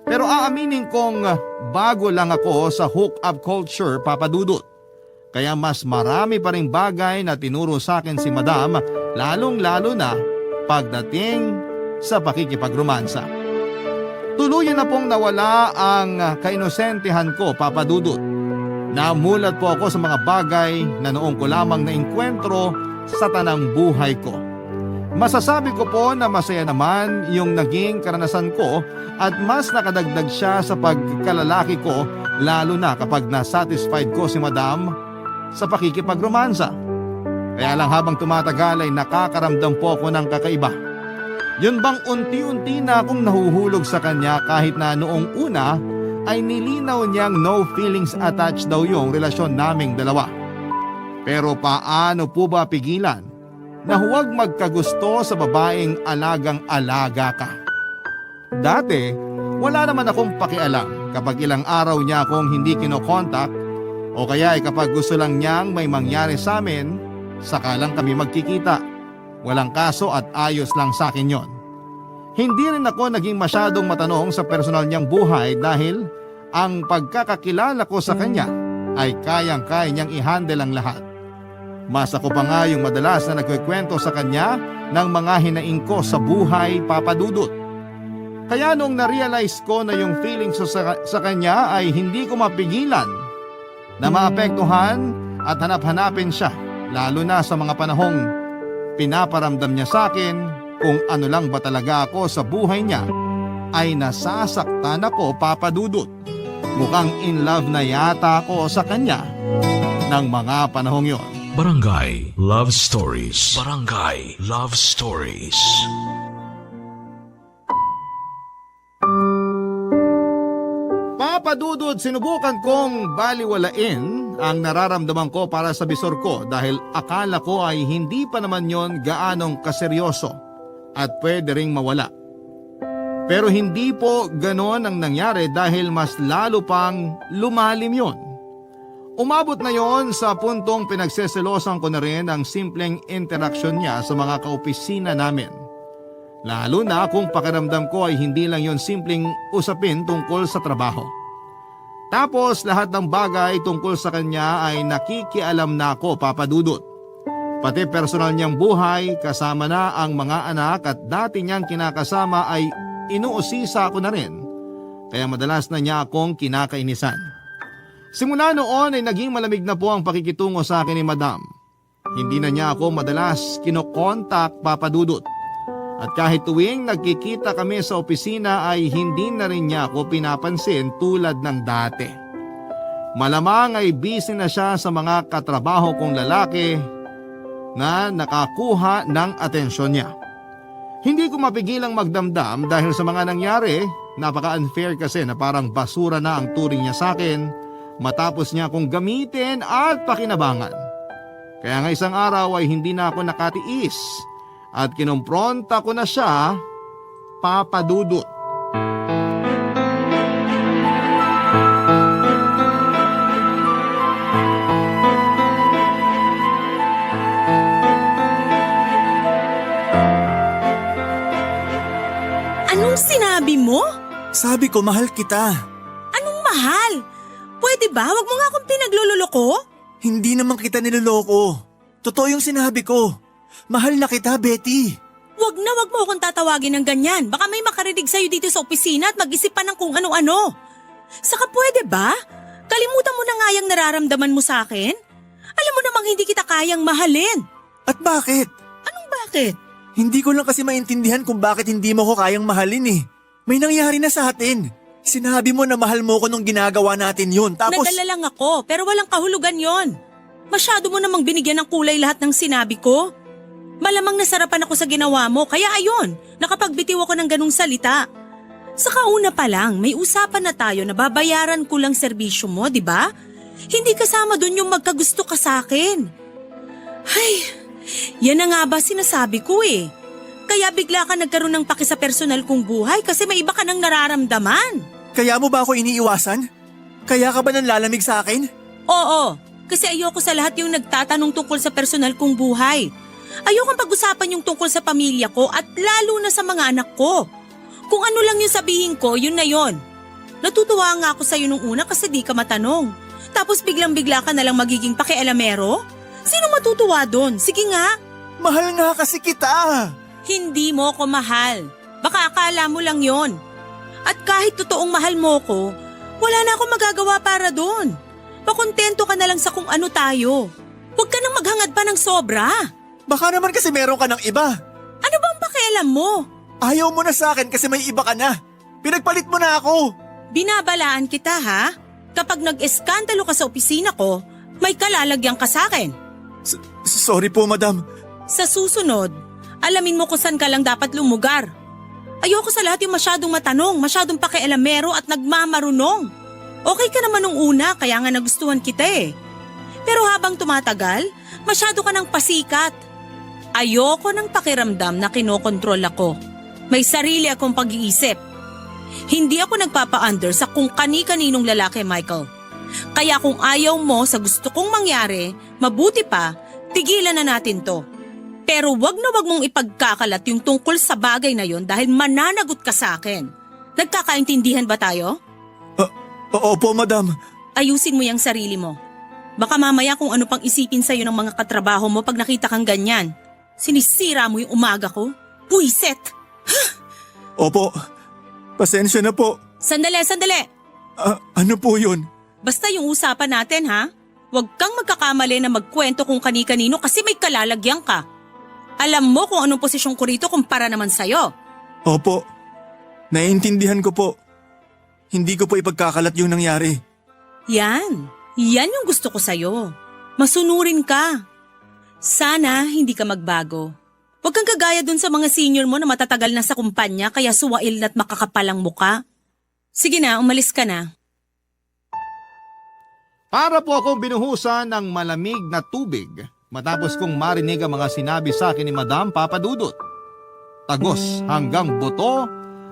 Pero aaminin kong bago lang ako sa hook-up culture, Papa Dudut. Kaya mas marami pa ring bagay na tinuro sa akin si Madam, lalong-lalo na pagdating sa pakikipagromansa. Tuluyan na pong nawala ang kainosentehan ko, Papa Dudut. Namulat po ako sa mga bagay na noong ko lamang nainkwentro sa tanang buhay ko. Masasabi ko po na masaya naman yung naging karanasan ko at mas nakadagdag siya sa pagkalalaki ko, lalo na kapag nasatisfied ko si Madam sa pakikipagromansa. Kaya lang habang tumatagal ay nakakaramdam po ako ng kakaiba. Yun bang unti-unti na akong nahuhulog sa kanya kahit na noong una ay nilinaw niyang no feelings attached daw yung relasyon naming dalawa. Pero paano po ba pigilan na huwag magkagusto sa babaeng alagang-alaga ka? Dati, wala naman akong pakialam kapag ilang araw niya akong hindi kinokontak o kaya kapag gusto lang niyang may mangyari sa amin, saka lang kami magkikita. Walang kaso at ayos lang sa akin yon. Hindi rin ako naging masyadong matanong sa personal niyang buhay dahil ang pagkakakilala ko sa kanya ay kayang-kaya niyang i-handle ang lahat. Mas ako pa nga yung madalas na nagkikwento sa kanya ng mga hinaing ko sa buhay, Papa Dudut. Kaya nung na-realize ko na yung feelings ko sa kanya ay hindi ko mapigilan na maapektuhan at hanap-hanapin siya, lalo na sa mga panahong pinaparamdam niya sa akin kung ano lang ba talaga ako sa buhay niya, ay nasasaktan ako, Papa Dudut. Mukhang in love na yata ako sa kanya ng mga panahong yon. Barangay Love Stories. Barangay Love Stories. Papa Dudut, sinubukan kong baliwalain ang nararamdaman ko para sa bisor ko dahil akala ko ay hindi pa naman yon gaanong kaseryoso at pwede ring mawala. Pero hindi po ganon ang nangyari dahil mas lalo pang lumalim yon. Umabot na yon sa puntong pinagseselosan ko na rin ang simpleng interaksyon niya sa mga kaopisina namin. Lalo na kung pakiramdam ko ay hindi lang yon simpleng usapin tungkol sa trabaho. Tapos lahat ng bagay tungkol sa kanya ay nakikialam na ako, Papa Dudut. Pati personal niyang buhay, kasama na ang mga anak at dati niyang kinakasama ay inuusisa ko na rin. Kaya madalas na niya akong kinakainisan. Simula noon ay naging malamig na po ang pakikitungo sa akin ni Madam. Hindi na niya ako madalas kinokontak, Papa Dudut. At kahit tuwing nagkikita kami sa opisina ay hindi na rin niya ako pinapansin tulad ng dati. Malamang ay busy na siya sa mga katrabaho kong lalaki na nakakuha ng atensyon niya. Hindi ko mapigilang magdamdam dahil sa mga nangyari, napaka-unfair kasi na parang basura na ang turing niya sa akin matapos niya akong gamitin at pakinabangan. Kaya nga isang araw ay hindi na ako nakatiis at kinumpronta ko na siya, Papa Dudut. Anong sinabi mo? Sabi ko mahal kita. Anong mahal? Pwede ba? Huwag mo nga akong pinaglululoko? Hindi naman kita niloloko. Totoo yung sinabi ko. Mahal na kita, Betty. Wag mo akong tatawagin ng ganyan. Baka may makarinig sa'yo dito sa opisina at mag-isip pa ng kung ano-ano. Saka pwede ba? Kalimutan mo na nga yung nararamdaman mo sa akin. Alam mo namang hindi kita kayang mahalin. At bakit? Anong bakit? Hindi ko lang kasi maintindihan kung bakit hindi mo ko kayang mahalin eh. May nangyari na sa atin. Sinabi mo na mahal mo ko nung ginagawa natin yun. Tapos... Nadala lang ako, pero walang kahulugan yon. Masyado mo namang binigyan ng kulay lahat ng sinabi ko. Malamang nasarapan ako sa ginawa mo, kaya ayun, nakapagbitiw ako ng ganung salita. Sa kauna pa lang, may usapan na tayo na babayaran ko lang serbisyo mo, di ba? Hindi kasama dun yung magkagusto ka sa akin. Ay, yan na nga ba sinasabi ko eh. Kaya bigla ka nagkaroon ng paki sa personal kong buhay kasi may iba ka nang nararamdaman. Kaya mo ba ako iniiwasan? Kaya ka ba nanlalamig sa akin? Oo, kasi ayoko sa lahat yung nagtatanong tungkol sa personal kong buhay. Ayokong pag-usapan yung tungkol sa pamilya ko at lalo na sa mga anak ko. Kung ano lang yung sabihin ko, yun na yun. Natutuwa nga ako sa'yo nung una kasi di ka matanong. Tapos biglang-bigla ka nalang magiging pakialamero? Sino matutuwa doon? Sige nga. Mahal nga kasi kita. Hindi mo ko mahal. Baka akala mo lang yon. At kahit totoong mahal mo ko, wala na akong magagawa para doon. Pakontento ka na lang sa kung ano tayo. Huwag ka nang maghangad pa ng sobra. Baka naman kasi meron ka ng iba. Ano bang pakialam mo? Ayaw mo na sa akin kasi may iba ka na. Pinagpalit mo na ako. Binabalaan kita ha? Kapag nag-eskandalo ka sa opisina ko, may kalalagyan ka sa akin. Sorry po, madam. Sa susunod, alamin mo kung saan ka lang dapat lumugar. Ayoko sa lahat yung masyadong matanong, masyadong pakialamero at nagmamarunong. Okay ka naman nung una, kaya nga nagustuhan kita eh. Pero habang tumatagal, masyado ka ng pasikat. Ayoko ng pakiramdam na kinokontrol ako. May sarili akong pag-iisip. Hindi ako nagpapa-under sa kung kani-kaninong lalaki, Michael. Kaya kung ayaw mo sa gusto kong mangyari, mabuti pa, tigilan na natin to. Pero wag na wag mong ipagkakalat yung tungkol sa bagay na yon dahil mananagot ka sa akin. Nagkakaintindihan ba tayo? Opo, madam. Ayusin mo yung sarili mo. Baka mamaya kung ano pang isipin sa'yo ng mga katrabaho mo pag nakita kang ganyan. Sinisira mo yung umaga ko. Buiset! Opo, Pasensya na po. Sandali. Ano po yun? Basta yung usapan natin ha. Huwag kang magkakamali na magkwento kung kani-kanino kasi may kalalagyan ka. Alam mo kung anong posisyon ko rito kumpara naman sa'yo. Opo. Naiintindihan ko po. Hindi ko po ipagkakalat yung nangyari. Yan yung gusto ko sa'yo. Masunurin ka. Sana hindi ka magbago. Huwag kang kagaya dun sa mga senior mo na matatagal na sa kumpanya kaya suwail na't makakapalang muka. Sige na, umalis ka na. Para po akong binuhusan ng malamig na tubig matapos kong marinig ang mga sinabi sa akin ni Madam Papadudot. Tagos hanggang buto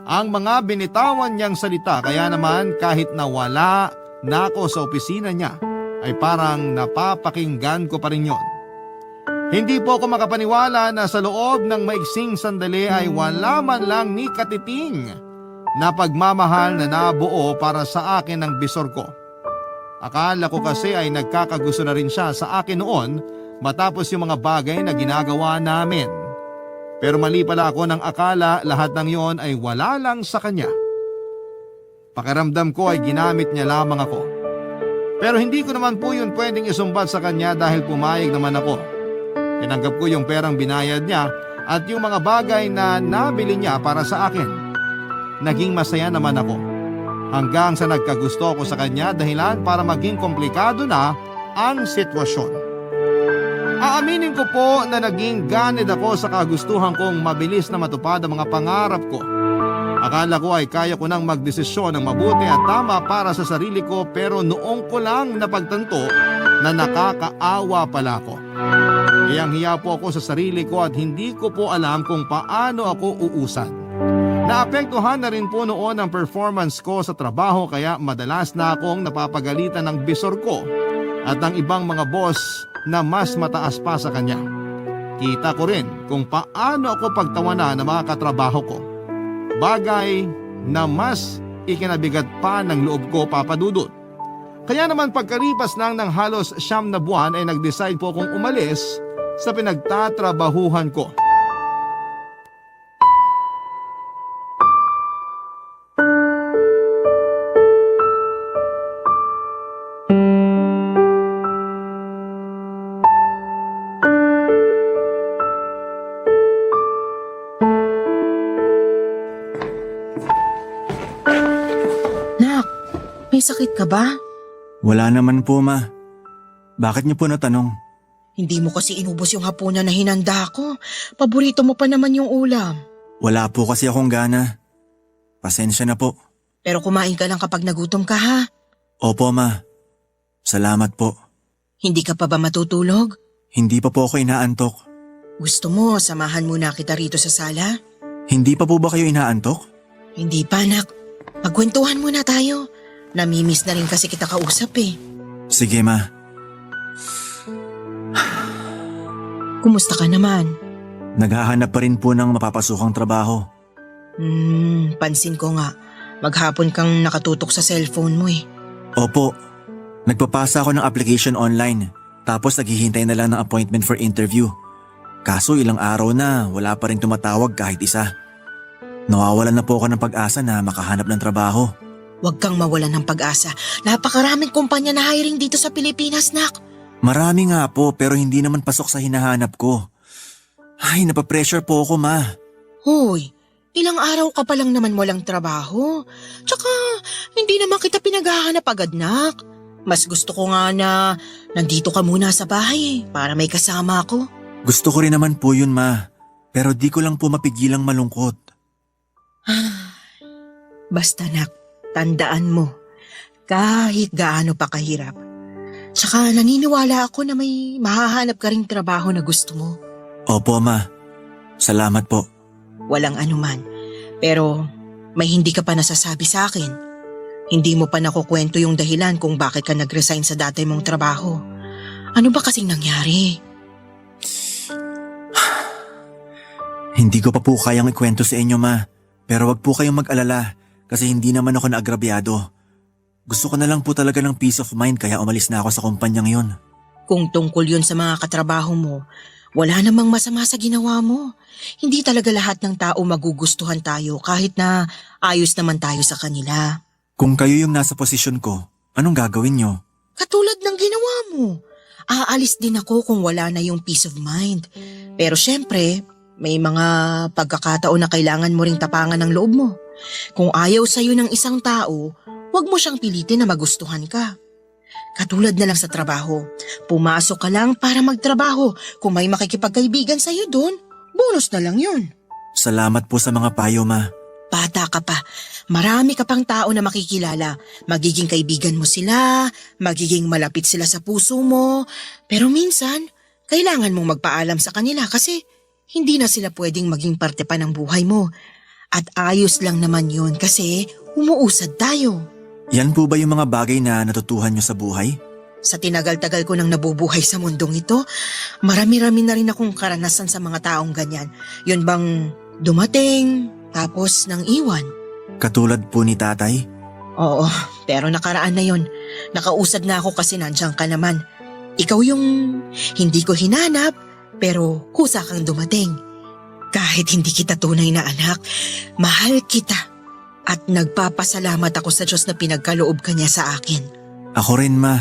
ang mga binitawan niyang salita kaya naman kahit nawala na ako sa opisina niya ay parang napapakinggan ko pa rin yon. Hindi po ako makapaniwala na sa loob ng maiksing sandali ay wala man lang ni katiting na pagmamahal na nabuo para sa akin ng bisor ko. Akala ko kasi ay nagkakagusto na rin siya sa akin noon matapos yung mga bagay na ginagawa namin. Pero mali pala ako ng akala lahat ng yon ay wala lang sa kanya. Pakiramdam ko ay ginamit niya lamang ako. Pero hindi ko naman po yun pwedeng isumbat sa kanya dahil pumayag naman ako. Tinanggap ko yung perang binayad niya at yung mga bagay na nabili niya para sa akin. Naging masaya naman ako. Hanggang sa nagkagusto ko sa kanya dahilan para maging komplikado na ang sitwasyon. Aaminin ko po na naging ganid ako sa kagustuhan kong mabilis na matupad ang mga pangarap ko. Akala ko ay kaya ko nang magdesisyon ng mabuti at tama para sa sarili ko pero noong ko lang napagtanto na nakakaawa pala ako. Hiyang-hiya po ako sa sarili ko at hindi ko po alam kung paano ako uusan. Naapektuhan na rin po noon ang performance ko sa trabaho kaya madalas na akong napapagalitan ng bisor ko at ng ibang mga boss na mas mataas pa sa kanya. Kita ko rin kung paano ako pagtawanan ng mga katrabaho ko. Bagay na mas ikinabigat pa ng loob ko, Papadudot. Kaya naman pagkalipas lang ng halos 9 na buwan ay nag-decide po akong umalis sa pinagtatrabahuhan ko. Nak, may sakit ka ba? Wala naman po, ma. Bakit niyo po natanong? Hindi mo kasi inubos yung hapunan na hinanda ko. Paborito mo pa naman yung ulam. Wala po kasi akong gana. Pasensya na po. Pero kumain ka lang kapag nagutom ka ha. Opo, ma. Salamat po. Hindi ka pa ba matutulog? Hindi pa po ako inaantok. Gusto mo, samahan muna kita rito sa sala? Hindi pa po ba kayo inaantok? Hindi pa, anak. Magkwentuhan muna tayo. Namimiss na rin kasi kita kausap eh. Sige, ma. Kumusta ka naman? Naghahanap pa rin po ng mapapasukang trabaho. Pansin ko nga. Maghapon kang nakatutok sa cellphone mo eh. Opo. Nagpapasa ako ng application online. Tapos naghihintay na lang ng appointment for interview. Kaso ilang araw na wala pa rin tumatawag kahit isa. Nawawalan na po ako ng pag-asa na makahanap ng trabaho. Huwag kang mawalan ng pag-asa. Napakaraming kumpanya na hiring dito sa Pilipinas, nak. Marami nga po pero hindi naman pasok sa hinahanap ko. Ay, napapressure po ako, ma. Hoy, ilang araw ka pa lang naman walang trabaho. Tsaka, hindi naman kita pinaghahanap agad, nak. Mas gusto ko nga na nandito ka muna sa bahay para may kasama ako. Gusto ko rin naman po yun, ma. Pero di ko lang po mapigilang malungkot. Basta, nak, tandaan mo, kahit gaano pa kahirap. Tsaka naniniwala ako na may mahahanap ka ring trabaho na gusto mo. Opo, ma. Salamat po. Walang anuman. Pero may hindi ka pa nasasabi sa akin. Hindi mo pa nakukwento yung dahilan kung bakit ka nag-resign sa dati mong trabaho. Ano ba kasing nangyari? Hindi ko pa po kayang ikwento sa inyo, ma. Pero wag po kayong mag-alala kasi hindi naman ako naagrabyado. Gusto ko na lang po talaga ng peace of mind kaya umalis na ako sa kumpanyang yun. Kung tungkol yun sa mga katrabaho mo, Wala namang masama sa ginawa mo. Hindi talaga lahat ng tao magugustuhan tayo kahit na ayos naman tayo sa kanila. Kung kayo yung nasa posisyon ko, anong gagawin nyo? Katulad ng ginawa mo. Aalis din ako kung wala na yung peace of mind. Pero syempre, may mga pagkakataon na kailangan mo ring tapangan ng loob mo. Kung ayaw sa'yo ng isang tao, huwag mo siyang pilitin na magustuhan ka. Katulad na lang sa trabaho. Pumasok ka lang para magtrabaho. Kung may makikipagkaibigan sa'yo doon, bonus na lang yun. Salamat po sa mga payo, Ma. Bata ka pa. Marami ka pang tao na makikilala. Magiging kaibigan mo sila, magiging malapit sila sa puso mo. Pero minsan, kailangan mong magpaalam sa kanila kasi hindi na sila pwedeng maging parte pa ng buhay mo. At ayos lang naman yun kasi umuusad tayo. Yan po ba yung mga bagay na natutuhan nyo sa buhay? Sa tinagal-tagal ko nang nabubuhay sa mundong ito, marami-rami na rin akong karanasan sa mga taong ganyan. Yun bang dumating, tapos nang iwan? Katulad po ni tatay? Oo, pero nakaraan na yun. Nakausad na ako kasi nandiyan ka naman. Ikaw yung hindi ko hinanap, pero kusa kang dumating. Kahit hindi kita tunay na anak, mahal kita. At nagpapasalamat ako sa Diyos na pinagkaloob ka niya sa akin. Ako rin, Ma.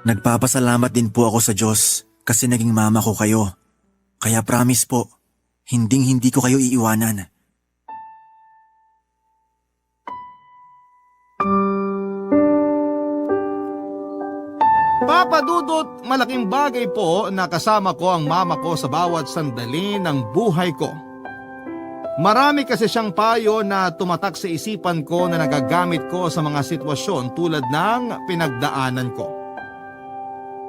Nagpapasalamat din po ako sa Diyos kasi naging mama ko kayo. Kaya promise po, hindi ko kayo iiwanan. Papa Dudut, malaking bagay po na kasama ko ang mama ko sa bawat sandali ng buhay ko. Marami kasi siyang payo na tumatak sa isipan ko na nagagamit ko sa mga sitwasyon tulad ng pinagdaanan ko.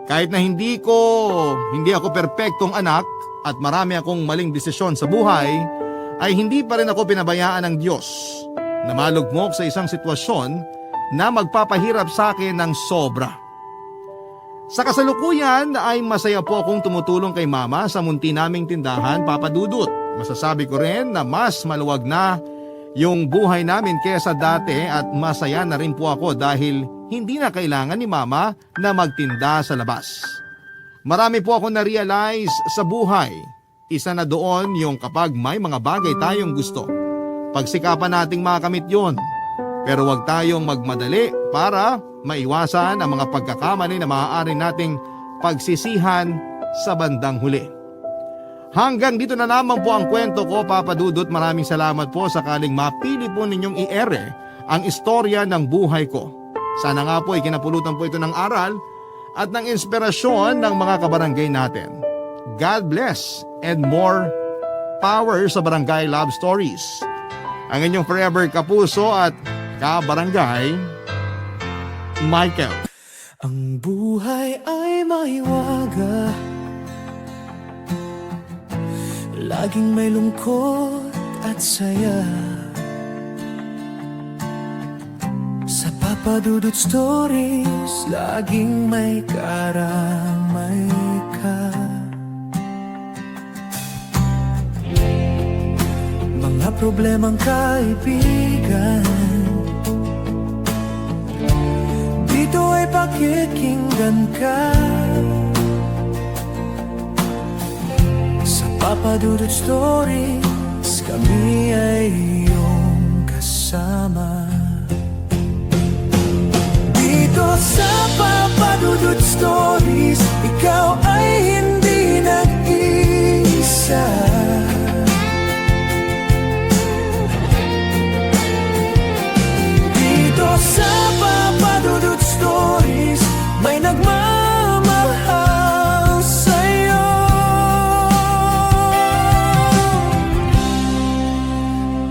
Kahit na hindi ako perpektong anak at marami akong maling desisyon sa buhay, ay hindi pa rin ako pinabayaan ng Diyos na malugmok sa isang sitwasyon na magpapahirap sa akin ng sobra. Sa kasalukuyan ay masaya po akong tumutulong kay Mama sa munti naming tindahan, Papa Dudut. Masasabi ko rin na mas maluwag na yung buhay namin kesa dati at masaya na rin po ako dahil hindi na kailangan ni Mama na magtinda sa labas. Marami po ako na-realize sa buhay. Isa na doon yung kapag may mga bagay tayong gusto, pagsikapan nating makamit yon. Pero huwag tayong magmadali para maiwasan ang mga pagkakamali na maaari nating pagsisihan sa bandang huli. Hanggang dito na lamang po ang kwento ko, Papa Dudut. Maraming salamat po sakaling mapili po ninyong i-ere ang istorya ng buhay ko. Sana nga po ikinapulutan po ito ng aral at ng inspirasyon ng mga kabarangay natin. God bless and more power sa Barangay Love Stories. Ang inyong forever kapuso at kabarangay, Michael. Ang buhay ay maiwaga, laging may lungkot at saya. Sa Papa Dudut Stories, laging may karamay ka. Mga problemang kaibigan, dito ay pakikinggan ka. Sa Papa Dudut Stories, kami ay iyong kasama. Dito sa Papa Dudut Stories, ikaw ay hindi nag-iisa. Dito sa Papa Dudut Stories, may nagmamahal sa'yo.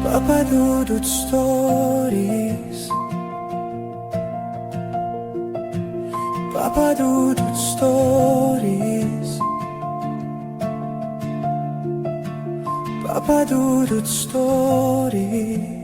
Papa Dudut Stories, Papa Dudut Stories, Papa Dudut Stories.